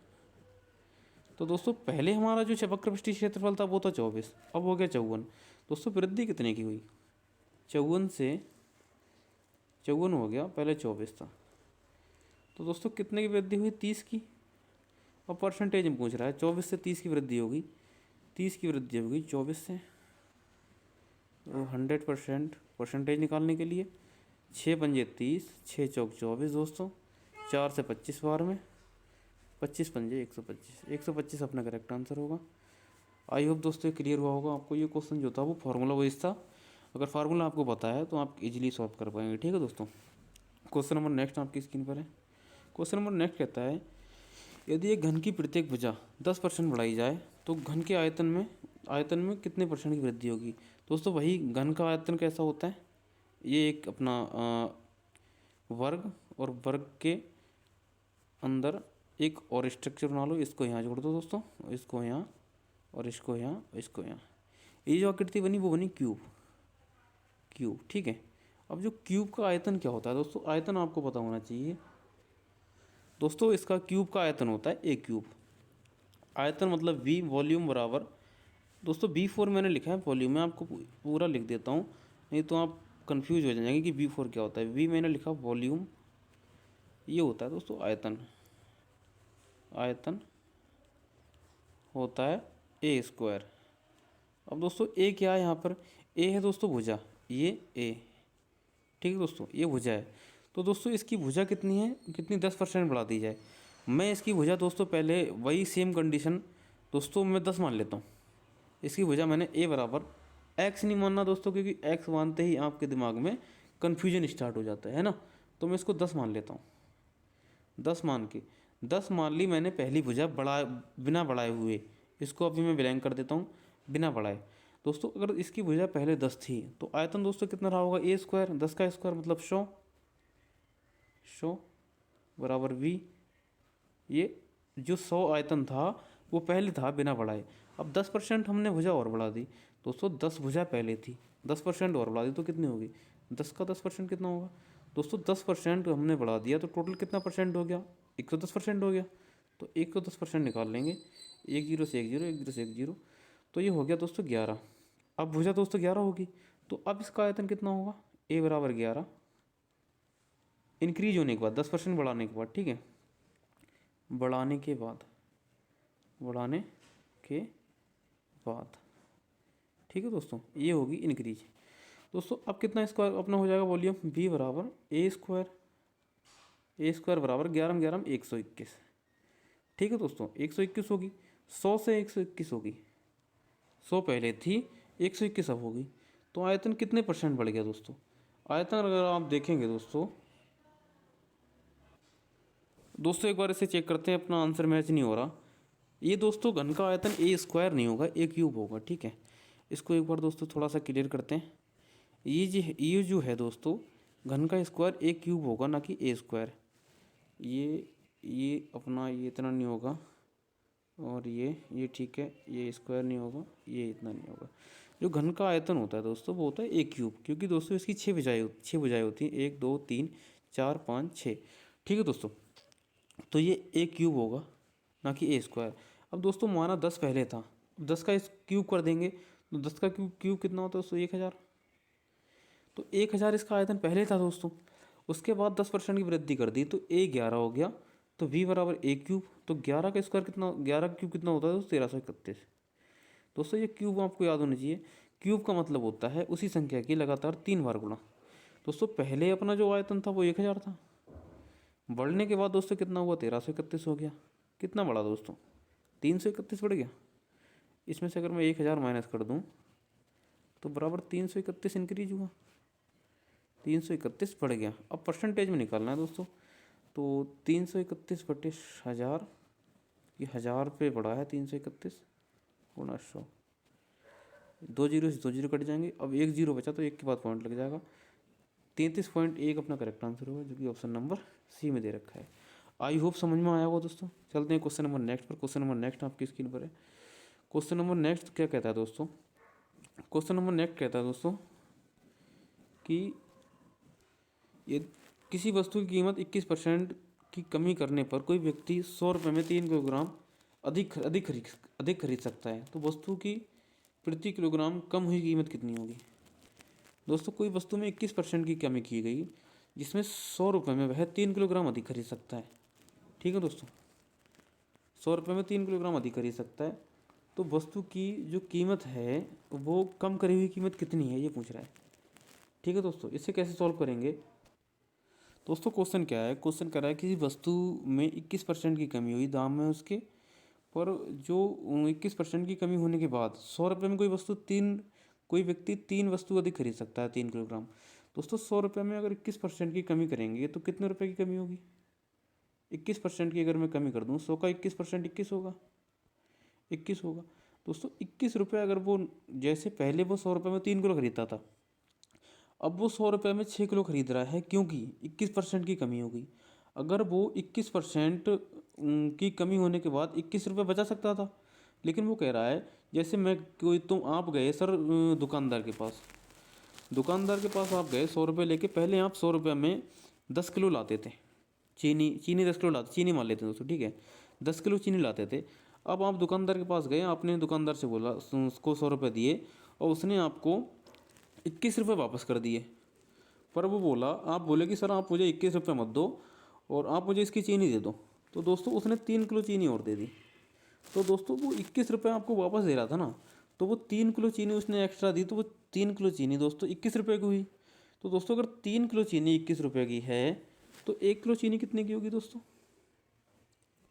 तो दोस्तों पहले हमारा जो वक्र पृष्ठीय क्षेत्रफल था वो था 24, अब हो गया 54। दोस्तों वृद्धि कितने की हुई, 54 से 54 हो गया, पहले 24 था, तो दोस्तों कितने की वृद्धि हुई 30 की। अब परसेंटेज में पूछ रहा है, 24 से 30 की वृद्धि होगी, 30 की वृद्धि होगी 24 से, तो 100% परसेंटेज निकालने के लिए 6 पंजे 30, 6 चौक 24 दोस्तों, 4 से 25 बार में, 25 पंजे 125, 125 अपना करेक्ट आंसर होगा। आई होप दोस्तों क्लियर हुआ होगा आपको। ये क्वेश्चन जो था वो फार्मूला वाइज था, अगर फार्मूला आपको पता है तो आप इजीली सॉल्व कर पाएंगे, ठीक है दोस्तों। क्वेश्चन नंबर नेक्स्ट आपकी स्क्रीन पर है। क्वेश्चन नंबर नेक्स्ट कहता है यदि एक घन की प्रत्येक भुजा 10% बढ़ाई जाए तो घन के आयतन में कितने परसेंट की वृद्धि होगी। दोस्तों वही घन का आयतन कैसा होता है, ये एक अपना वर्ग, और वर्ग के अंदर एक और स्ट्रक्चर बना लो, इसको यहाँ जोड़ दो दोस्तों, इसको यहाँ और इसको यहाँ, इसको यहाँ। ये जो आकृति बनी वो बनी क्यूब, ठीक है। अब जो क्यूब का आयतन क्या होता है दोस्तों, आयतन आपको पता होना चाहिए दोस्तों। इसका क्यूब का आयतन होता है ए क्यूब। आयतन मतलब वी, वॉल्यूम बराबर दोस्तों V4 मैंने लिखा है, वॉल्यूम मैं आपको पूरा लिख देता हूँ, नहीं तो आप कंफ्यूज हो जाएंगे कि V4 क्या होता है। V मैंने लिखा वॉल्यूम, ये होता है दोस्तों आयतन, आयतन होता है a²। अब दोस्तों ए क्या है, यहाँ पर ए है दोस्तों भुजा, ये ए, ठीक है दोस्तों, ये भुजा है। तो दोस्तों इसकी भुजा कितनी है, कितनी 10% बढ़ा दी जाए। मैं इसकी भुजा दोस्तों पहले वही सेम कंडीशन दोस्तों मैं 10 मान लेता हूँ। इसकी वजह मैंने ए बराबर एक्स नहीं मानना दोस्तों, क्योंकि एक्स मानते ही आपके दिमाग में कन्फ्यूजन स्टार्ट हो जाता है ना। तो मैं इसको 10 मान लेता हूँ। 10 मान ली मैंने पहली भुजा बिना बढ़ाए हुए, इसको अभी मैं ब्लैंक कर देता हूँ बिना बढ़ाए। दोस्तों अगर इसकी भुजा पहले 10 थी तो आयतन दोस्तों कितना रहा होगा a², 10 का स्क्वायर मतलब 100 बराबर v। ये जो 100 आयतन था वो पहले था बिना बढ़ाए। अब 10% हमने भुजा और बढ़ा दी दोस्तों, 10 भुजा पहले थी, 10% और बढ़ा दी तो कितनी होगी, 10 का 10% कितना होगा दोस्तों, 10% हमने बढ़ा दिया तो टोटल कितना परसेंट हो गया, 110% हो गया। तो 110% निकाल लेंगे, 1 0 से 1 0, 1 0 से 1 0, तो ये हो गया दोस्तों 11। अब भुजा दोस्तों 11 होगी, तो अब इसका आयतन कितना होगा, a बराबर 11 इंक्रीज होने के बाद 10% बढ़ाने के बाद, ठीक है, बढ़ाने के बाद, ठीक है दोस्तों, ये होगी इंक्रीज। दोस्तों अब कितना स्क्वायर अपना हो जाएगा वॉल्यूम, v बराबर a² बराबर 11 11 121, ठीक है दोस्तों, 121 होगी, 100 से 121 होगी, 100 पहले थी, 121 अब होगी। तो आयतन कितने परसेंट बढ़ गया दोस्तों, आयतन अगर आप देखेंगे दोस्तों एक बार इसे चेक करते हैं, अपना आंसर मैच नहीं हो रहा। ये दोस्तों घन का आयतन a² नहीं होगा, a क्यूब होगा, ठीक है। इसको एक बार दोस्तों थोड़ा सा क्लियर करते हैं। ये जो है दोस्तों घन का स्क्वायर a क्यूब होगा, ना कि a²। ये अपना ये इतना नहीं होगा, और ये ठीक है, ये स्क्वायर नहीं होगा, ये इतना नहीं होगा। जो घन का आयतन होता है दोस्तों वो होता है ए क्यूब, क्योंकि दोस्तों इसकी छः भुजाएं होती हैं, 1 2 3 4 5 6। ठीक है दोस्तों, तो ये ए क्यूब होगा ना कि ए स्क्वायर। अब दोस्तों माना 10 पहले था, 10 का इस क्यूब कर देंगे तो 10 का क्यूब कितना होता है दोस्तों? 1000। तो 1000 इसका आयतन पहले था दोस्तों, उसके बाद 10% की वृद्धि कर दी तो ए 11 हो गया। तो v बराबर ए क्यूब, तो 11 का स्क्वायर कितना, 11 का क्यूब कितना होता है दोस्तों? 1331। दोस्तों ये क्यूब आपको याद होना चाहिए, क्यूब का मतलब होता है उसी संख्या की लगातार 3 बार गुणा। दोस्तों पहले अपना जो आयतन था वो 1000 था, बढ़ने के बाद दोस्तों कितना हुआ? 1331 हो गया। कितना बढ़ा दोस्तों? 331 बढ़ गया। इसमें से अगर मैं 1000 माइनस कर दूं तो बराबर 331 इंक्रीज हुआ, 331 बढ़ गया। अब परसेंटेज में निकालना है दोस्तों, तो 331 बटे 1000, ये 1000 पे बढ़ा है 331 गुणा 100। 2 जीरो से 2 जीरो कट जाएंगे, अब 1 जीरो बचा तो 1 के बाद पॉइंट लग जाएगा। 33.1 अपना करेक्ट आंसर होगा, जो कि ऑप्शन नंबर सी में दे रखा है। आई होप समझ में आया होगा दोस्तों। चलते हैं क्वेश्चन नंबर नेक्स्ट पर। क्वेश्चन नंबर नेक्स्ट आपकी स्क्रीन पर है। क्वेश्चन नंबर नेक्स्ट क्या कहता है दोस्तों? क्वेश्चन नंबर नेक्स्ट कहता है दोस्तों कि ये किसी वस्तु की कीमत 21% की कमी करने पर कोई व्यक्ति 100 रुपये में 3 किलोग्राम अधिक खरीद सकता है, तो वस्तु की प्रति किलोग्राम कम हुई कीमत कितनी होगी? दोस्तों कोई वस्तु में 21% की कमी की गई, जिसमें 100 रुपये में वह 3 किलोग्राम अधिक खरीद सकता है। ठीक है दोस्तों, 100 रुपये में 3 किलोग्राम अधिक खरीद सकता है, तो वस्तु की जो कीमत है वो कम करी हुई कीमत कितनी है, ये पूछ रहा है। ठीक है दोस्तों, इसे कैसे सॉल्व करेंगे? दोस्तों क्वेश्चन क्या है? क्वेश्चन कह रहा है किसी वस्तु में 21% की कमी हुई दाम में उसके, पर जो 21% की कमी होने के बाद 100 रुपये में कोई व्यक्ति 3 वस्तु अधिक खरीद सकता है, 3 किलोग्राम। दोस्तों 100 रुपये में अगर 21% की कमी करेंगे तो कितने रुपए की कमी होगी? 21% की अगर मैं कमी कर दूँ, 100 का 21% 21 होगा, 21 होगा। दोस्तों 21 रुपये अगर वो, जैसे पहले वो 100 रुपये में 3 किलो खरीदता था, अब वो 100 रुपये में 6 किलो खरीद रहा है, क्योंकि 21% की कमी हो गई। अगर वो 21% की कमी होने के बाद 21 रुपये बचा सकता था, लेकिन वो कह रहा है जैसे मैं कोई तुम आप गए सर दुकानदार के पास आप गए 100 रुपये लेके। पहले आप 100 रुपये में 10 किलो लाते थे चीनी 10 किलो लाते, चीनी मान लेते हैं दोस्तों, ठीक है, 10 किलो चीनी लाते थे। अब आप दुकानदार के पास गए, आपने दुकानदार से बोला, उसको 100 रुपये दिए और उसने आपको 21 रुपये वापस कर दिए। पर वो बोला, आप बोले कि सर आप मुझे 21 रुपये मत दो और आप मुझे इसकी चीनी दे दो, तो दोस्तों उसने 3 किलो चीनी और दे दी। तो दोस्तों वो 21 रुपये आपको वापस दे रहा था ना, तो वो 3 किलो चीनी उसने एक्स्ट्रा दी, तो वो 3 किलो चीनी दोस्तों 21 रुपये की हुई। तो दोस्तों अगर 3 किलो चीनी 21 रुपये की है तो 1 किलो चीनी कितने की होगी दोस्तों?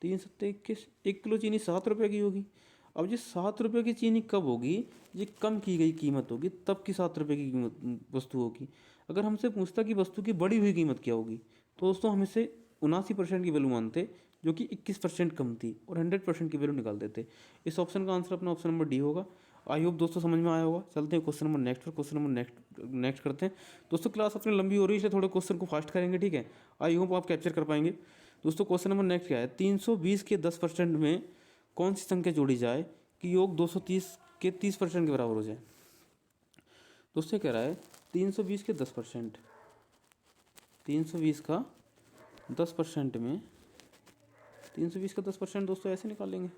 3 सत्ते 21, 1 किलो चीनी 7 रुपये की होगी। अब ये 7 रुपये की चीनी कब होगी? ये कम की गई कीमत होगी, तब की 7 रुपये की कीमत वस्तु होगी। अगर हमसे पूछता कि वस्तु की बढ़ी हुई कीमत क्या होगी, तो दोस्तों हम इसे 79% की वैल्यू मानते, जो कि 21% कम थी, और 100% की वैल्यू निकाल देते। इस ऑप्शन का आंसर अपना ऑप्शन नंबर डी होगा। आई होप दोस्तों समझ में आया होगा। चलते हैं क्वेश्चन नंबर नेक्स्ट पर। क्वेश्चन नंबर नेक्स्ट करते हैं दोस्तों। क्लास अपनी लंबी हो रही है, इसलिए थोड़े क्वेश्चन को फास्ट करेंगे, ठीक है। आई होप आप कैप्चर कर पाएंगे। दोस्तों क्वेश्चन नंबर नेक्स्ट क्या है? 320 के 10% में कौन सी संख्या जोड़ी जाए कि योग 230 के 30% के बराबर हो जाए? दोस्तों कह रहा है 320 के 10%, 320 का 10% में, 320 का 10% दोस्तों ऐसे निकालेंगे,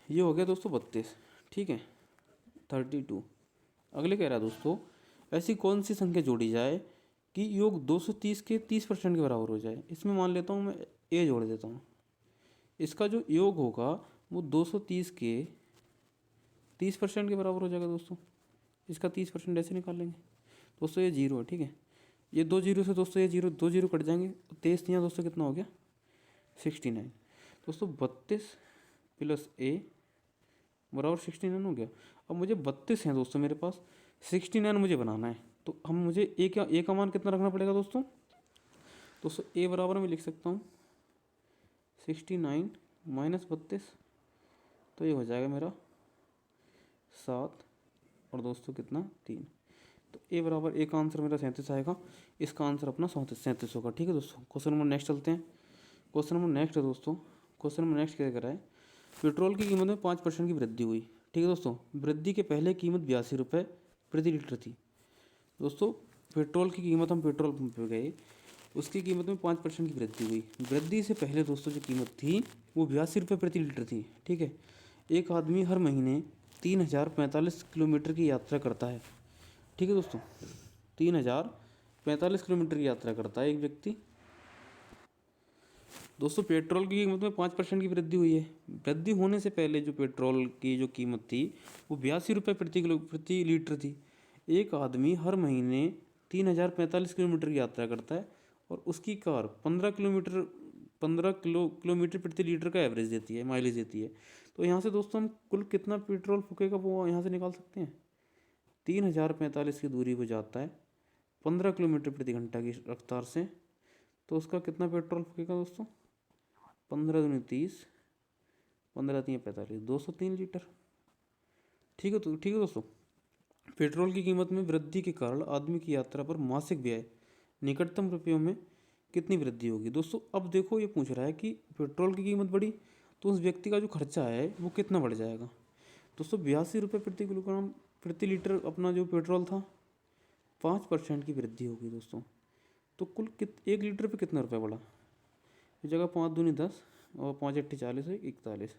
ये हो गया दोस्तों 32, ठीक है, 32। अगले कह रहा है दोस्तों ऐसी कौन सी संख्या जोड़ी जाए कि योग 230 के 30% के बराबर हो जाए? इसमें मान लेता हूँ मैं ए जोड़ देता हूँ। इसका जो योग होगा वो 230 के 30% के बराबर हो जाएगा दोस्तों। इसका 30% ऐसे निकाल लेंगे दोस्तों, ये 0 है, ठीक है। ये 2 जीरो से दोस्तों ये 2 जीरो कट जाएंगे, 23 यहाँ दोस्तों कितना हो गया? 69। दोस्तों 32 प्लस ए बराबर 69 हो गया। अब मुझे 32 हैं दोस्तों मेरे पास, 69 मुझे बनाना है, तो हम मुझे ए का मान कितना रखना पड़ेगा दोस्तों? ए बराबर में लिख सकता हूँ 69 माइनस 32, तो ये हो जाएगा मेरा 7 और दोस्तों कितना 3। तो ए बराबर ए का आंसर मेरा 37 आएगा, इसका आंसर अपना 37 होगा, ठीक है दोस्तों। क्वेश्चन नंबर नेक्स्ट चलते हैं। क्वेश्चन नंबर नेक्स्ट है दोस्तों। क्वेश्चन नंबर नेक्स्ट क्या कह रहा है? पेट्रोल की कीमत में 5% की वृद्धि हुई, ठीक है दोस्तों। वृद्धि के पहले कीमत 82 रुपये प्रति लीटर थी। दोस्तों पेट्रोल की कीमत, हम पेट्रोल पंप पे गए, उसकी कीमत में 5% की वृद्धि हुई। वृद्धि से पहले दोस्तों जो कीमत थी वो 82 रुपये प्रति लीटर थी। ठीक है। एक आदमी हर महीने 3045 किलोमीटर की यात्रा करता है। ठीक है दोस्तों, 3045 किलोमीटर की यात्रा करता है एक व्यक्ति। दोस्तों पेट्रोल की कीमत में 5% की वृद्धि हुई है। वृद्धि होने से पहले जो पेट्रोल की जो कीमत थी वो 82 रुपये प्रति लीटर थी। एक आदमी हर महीने 3045 किलोमीटर की यात्रा करता है और उसकी कार 15 किलोमीटर प्रति लीटर का एवरेज देती है, माइलेज देती है। तो यहाँ से दोस्तों हम कुल कितना पेट्रोल फूकेगा वो यहाँ से निकाल सकते हैं। 3045 की दूरी वो जाता है 15 किलोमीटर प्रति घंटा की रफ्तार से, तो उसका कितना पेट्रोल फूकेगा दोस्तों। 15 दूनी 30, 15 तीन 45, 203 लीटर। ठीक है दोस्तों। पेट्रोल की कीमत में वृद्धि के कारण आदमी की यात्रा पर मासिक व्यय निकटतम रुपयों में कितनी वृद्धि होगी। दोस्तों अब देखो ये पूछ रहा है कि पेट्रोल की कीमत बढ़ी तो उस व्यक्ति का जो खर्चा है वो कितना बढ़ जाएगा। दोस्तों 82 रुपये प्रति किलोग्राम प्रति लीटर अपना जो पेट्रोल था, 5% की वृद्धि होगी दोस्तों। तो कुल 1 लीटर पे कितना रुपया बढ़ा। इस जगह 5 दूनी 10 और 5 अट्ठी 40 है 41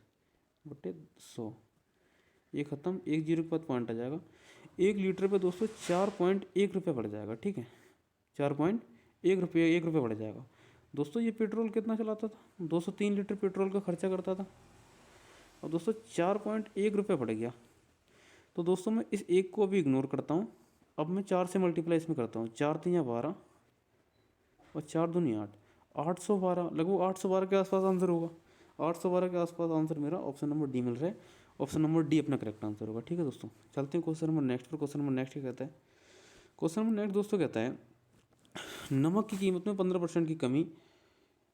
बट्टे 100, ये ख़त्म, 1 जीरो के बाद पॉइंट आ जाएगा। 1 लीटर पे दोस्तों 4.1 रुपये बढ़ जाएगा। ठीक है, 4.1 रुपये बढ़ जाएगा। दोस्तों ये पेट्रोल कितना चलाता था, 203 लीटर पेट्रोल का खर्चा करता था और दोस्तों 4.1 रुपये बढ़ गया। तो दोस्तों मैं इस एक को अभी इग्नोर करता हूँ। अब मैं 4 से मल्टीप्लाई इसमें करता हूँ। 4 3 12 और 4 दूनी 8, 812, लगभग 812 के आसपास आंसर होगा। 812 के आसपास आंसर मेरा ऑप्शन नंबर डी मिल रहा है। ऑप्शन नंबर डी अपना करेक्ट आंसर होगा। ठीक है दोस्तों, चलते हैं क्वेश्चन नंबर नेक्स्ट पर। क्वेश्चन नंबर नेक्स्ट क्या कहता है। क्वेश्चन नंबर नेक्स्ट दोस्तों कहता है नमक की कीमत में 15% की कमी,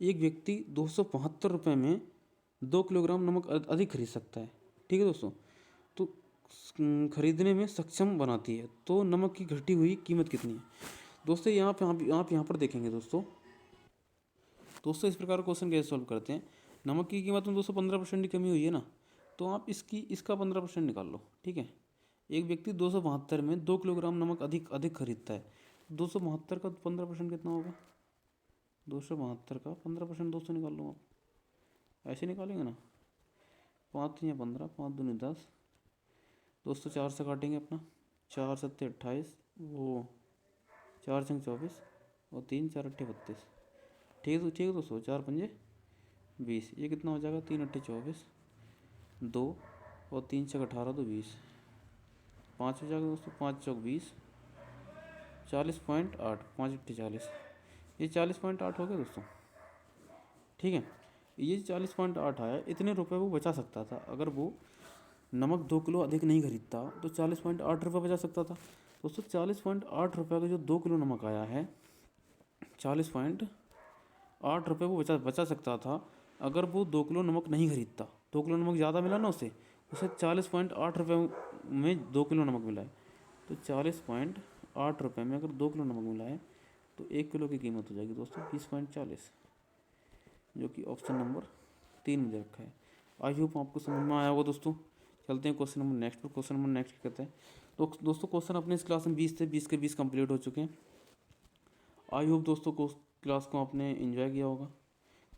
एक व्यक्ति 272 रुपये में 2 किलोग्राम नमक अधिक खरीद सकता है। ठीक है दोस्तों, तो खरीदने में सक्षम बनाती है, तो नमक की घटी हुई कीमत कितनी है। दोस्तों आप यहाँ पर देखेंगे दोस्तों इस प्रकार क्वेश्चन कैसे सॉल्व करते हैं। नमक की कीमत में दोस्तों 15% की कमी हुई है ना, तो आप इसका 15% निकाल लो। ठीक है, एक व्यक्ति 272 में 2 किलोग्राम नमक अधिक खरीदता है। 272 का 15% कितना होगा। 272 का 15% दोस्तों निकाल लो आप, ऐसे निकालेंगे ना। 5 या 15, 5 दूनी 10, दोस्तों 4 से काटेंगे अपना, 4 सत्ते 28, वो 4 छंग 24 और 3 4 अट्ठे 32। ठीक है दोस्तों, 4 पंजे 20, ये कितना हो जाएगा। 3 अट्ठे 24, 2 और 3 छक 18 तो 20, 5 हो जाएगा दोस्तों, 5 चौक 20, 40.8, 5 अट्ठे 40, ये 40.8 हो गया दोस्तों। ठीक है, ये 40.8 आया। इतने रुपए वो बचा सकता था अगर वो नमक 2 किलो अधिक नहीं खरीदता, तो 40.8 रुपये बचा सकता था। दोस्तों 40.8 रुपये का जो 2 किलो नमक आया है, 40.8 रुपये वो बचा सकता था अगर वो 2 किलो नमक नहीं खरीदता। 2 किलो नमक ज़्यादा मिला ना उसे 40.8 रुपये में 2 किलो नमक मिला है। तो 40.8 रुपये में अगर 2 किलो नमक मिला है तो 1 किलो की कीमत हो जाएगी दोस्तों 20.40, जो कि ऑप्शन नंबर 3 में रखा है। आई होप आपको समझ में आया होगा दोस्तों। चलते हैं क्वेश्चन नंबर नेक्स्ट पर। क्वेश्चन नंबर नेक्स्ट क्या कहते हैं। तो दोस्तों क्वेश्चन अपने इस क्लास में 20 थे, 20 के 20 कंप्लीट हो चुके हैं। आई होप दोस्तों को क्लास को आपने एंजॉय किया होगा।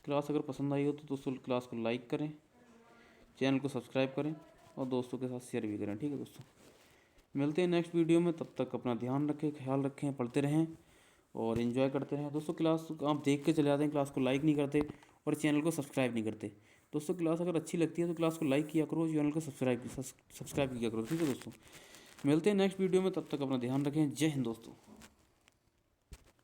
क्लास अगर पसंद आई हो तो दोस्तों क्लास को लाइक करें, चैनल को सब्सक्राइब करें और दोस्तों के साथ शेयर भी करें। ठीक है दोस्तों, मिलते हैं नेक्स्ट वीडियो में। तब तक अपना ध्यान रखें, ख्याल रखें, पढ़ते रहें और इन्जॉय करते रहें। दोस्तों क्लास आप देख के चले जाते हैं, क्लास को लाइक नहीं करते और चैनल को सब्सक्राइब नहीं करते। दोस्तों क्लास अगर अच्छी लगती है तो क्लास को लाइक किया करो, चैनल को सब्सक्राइब किया करो। ठीक है दोस्तों, मिलते हैं नेक्स्ट वीडियो में। तब तक अपना ध्यान रखें। जय हिंद दोस्तों।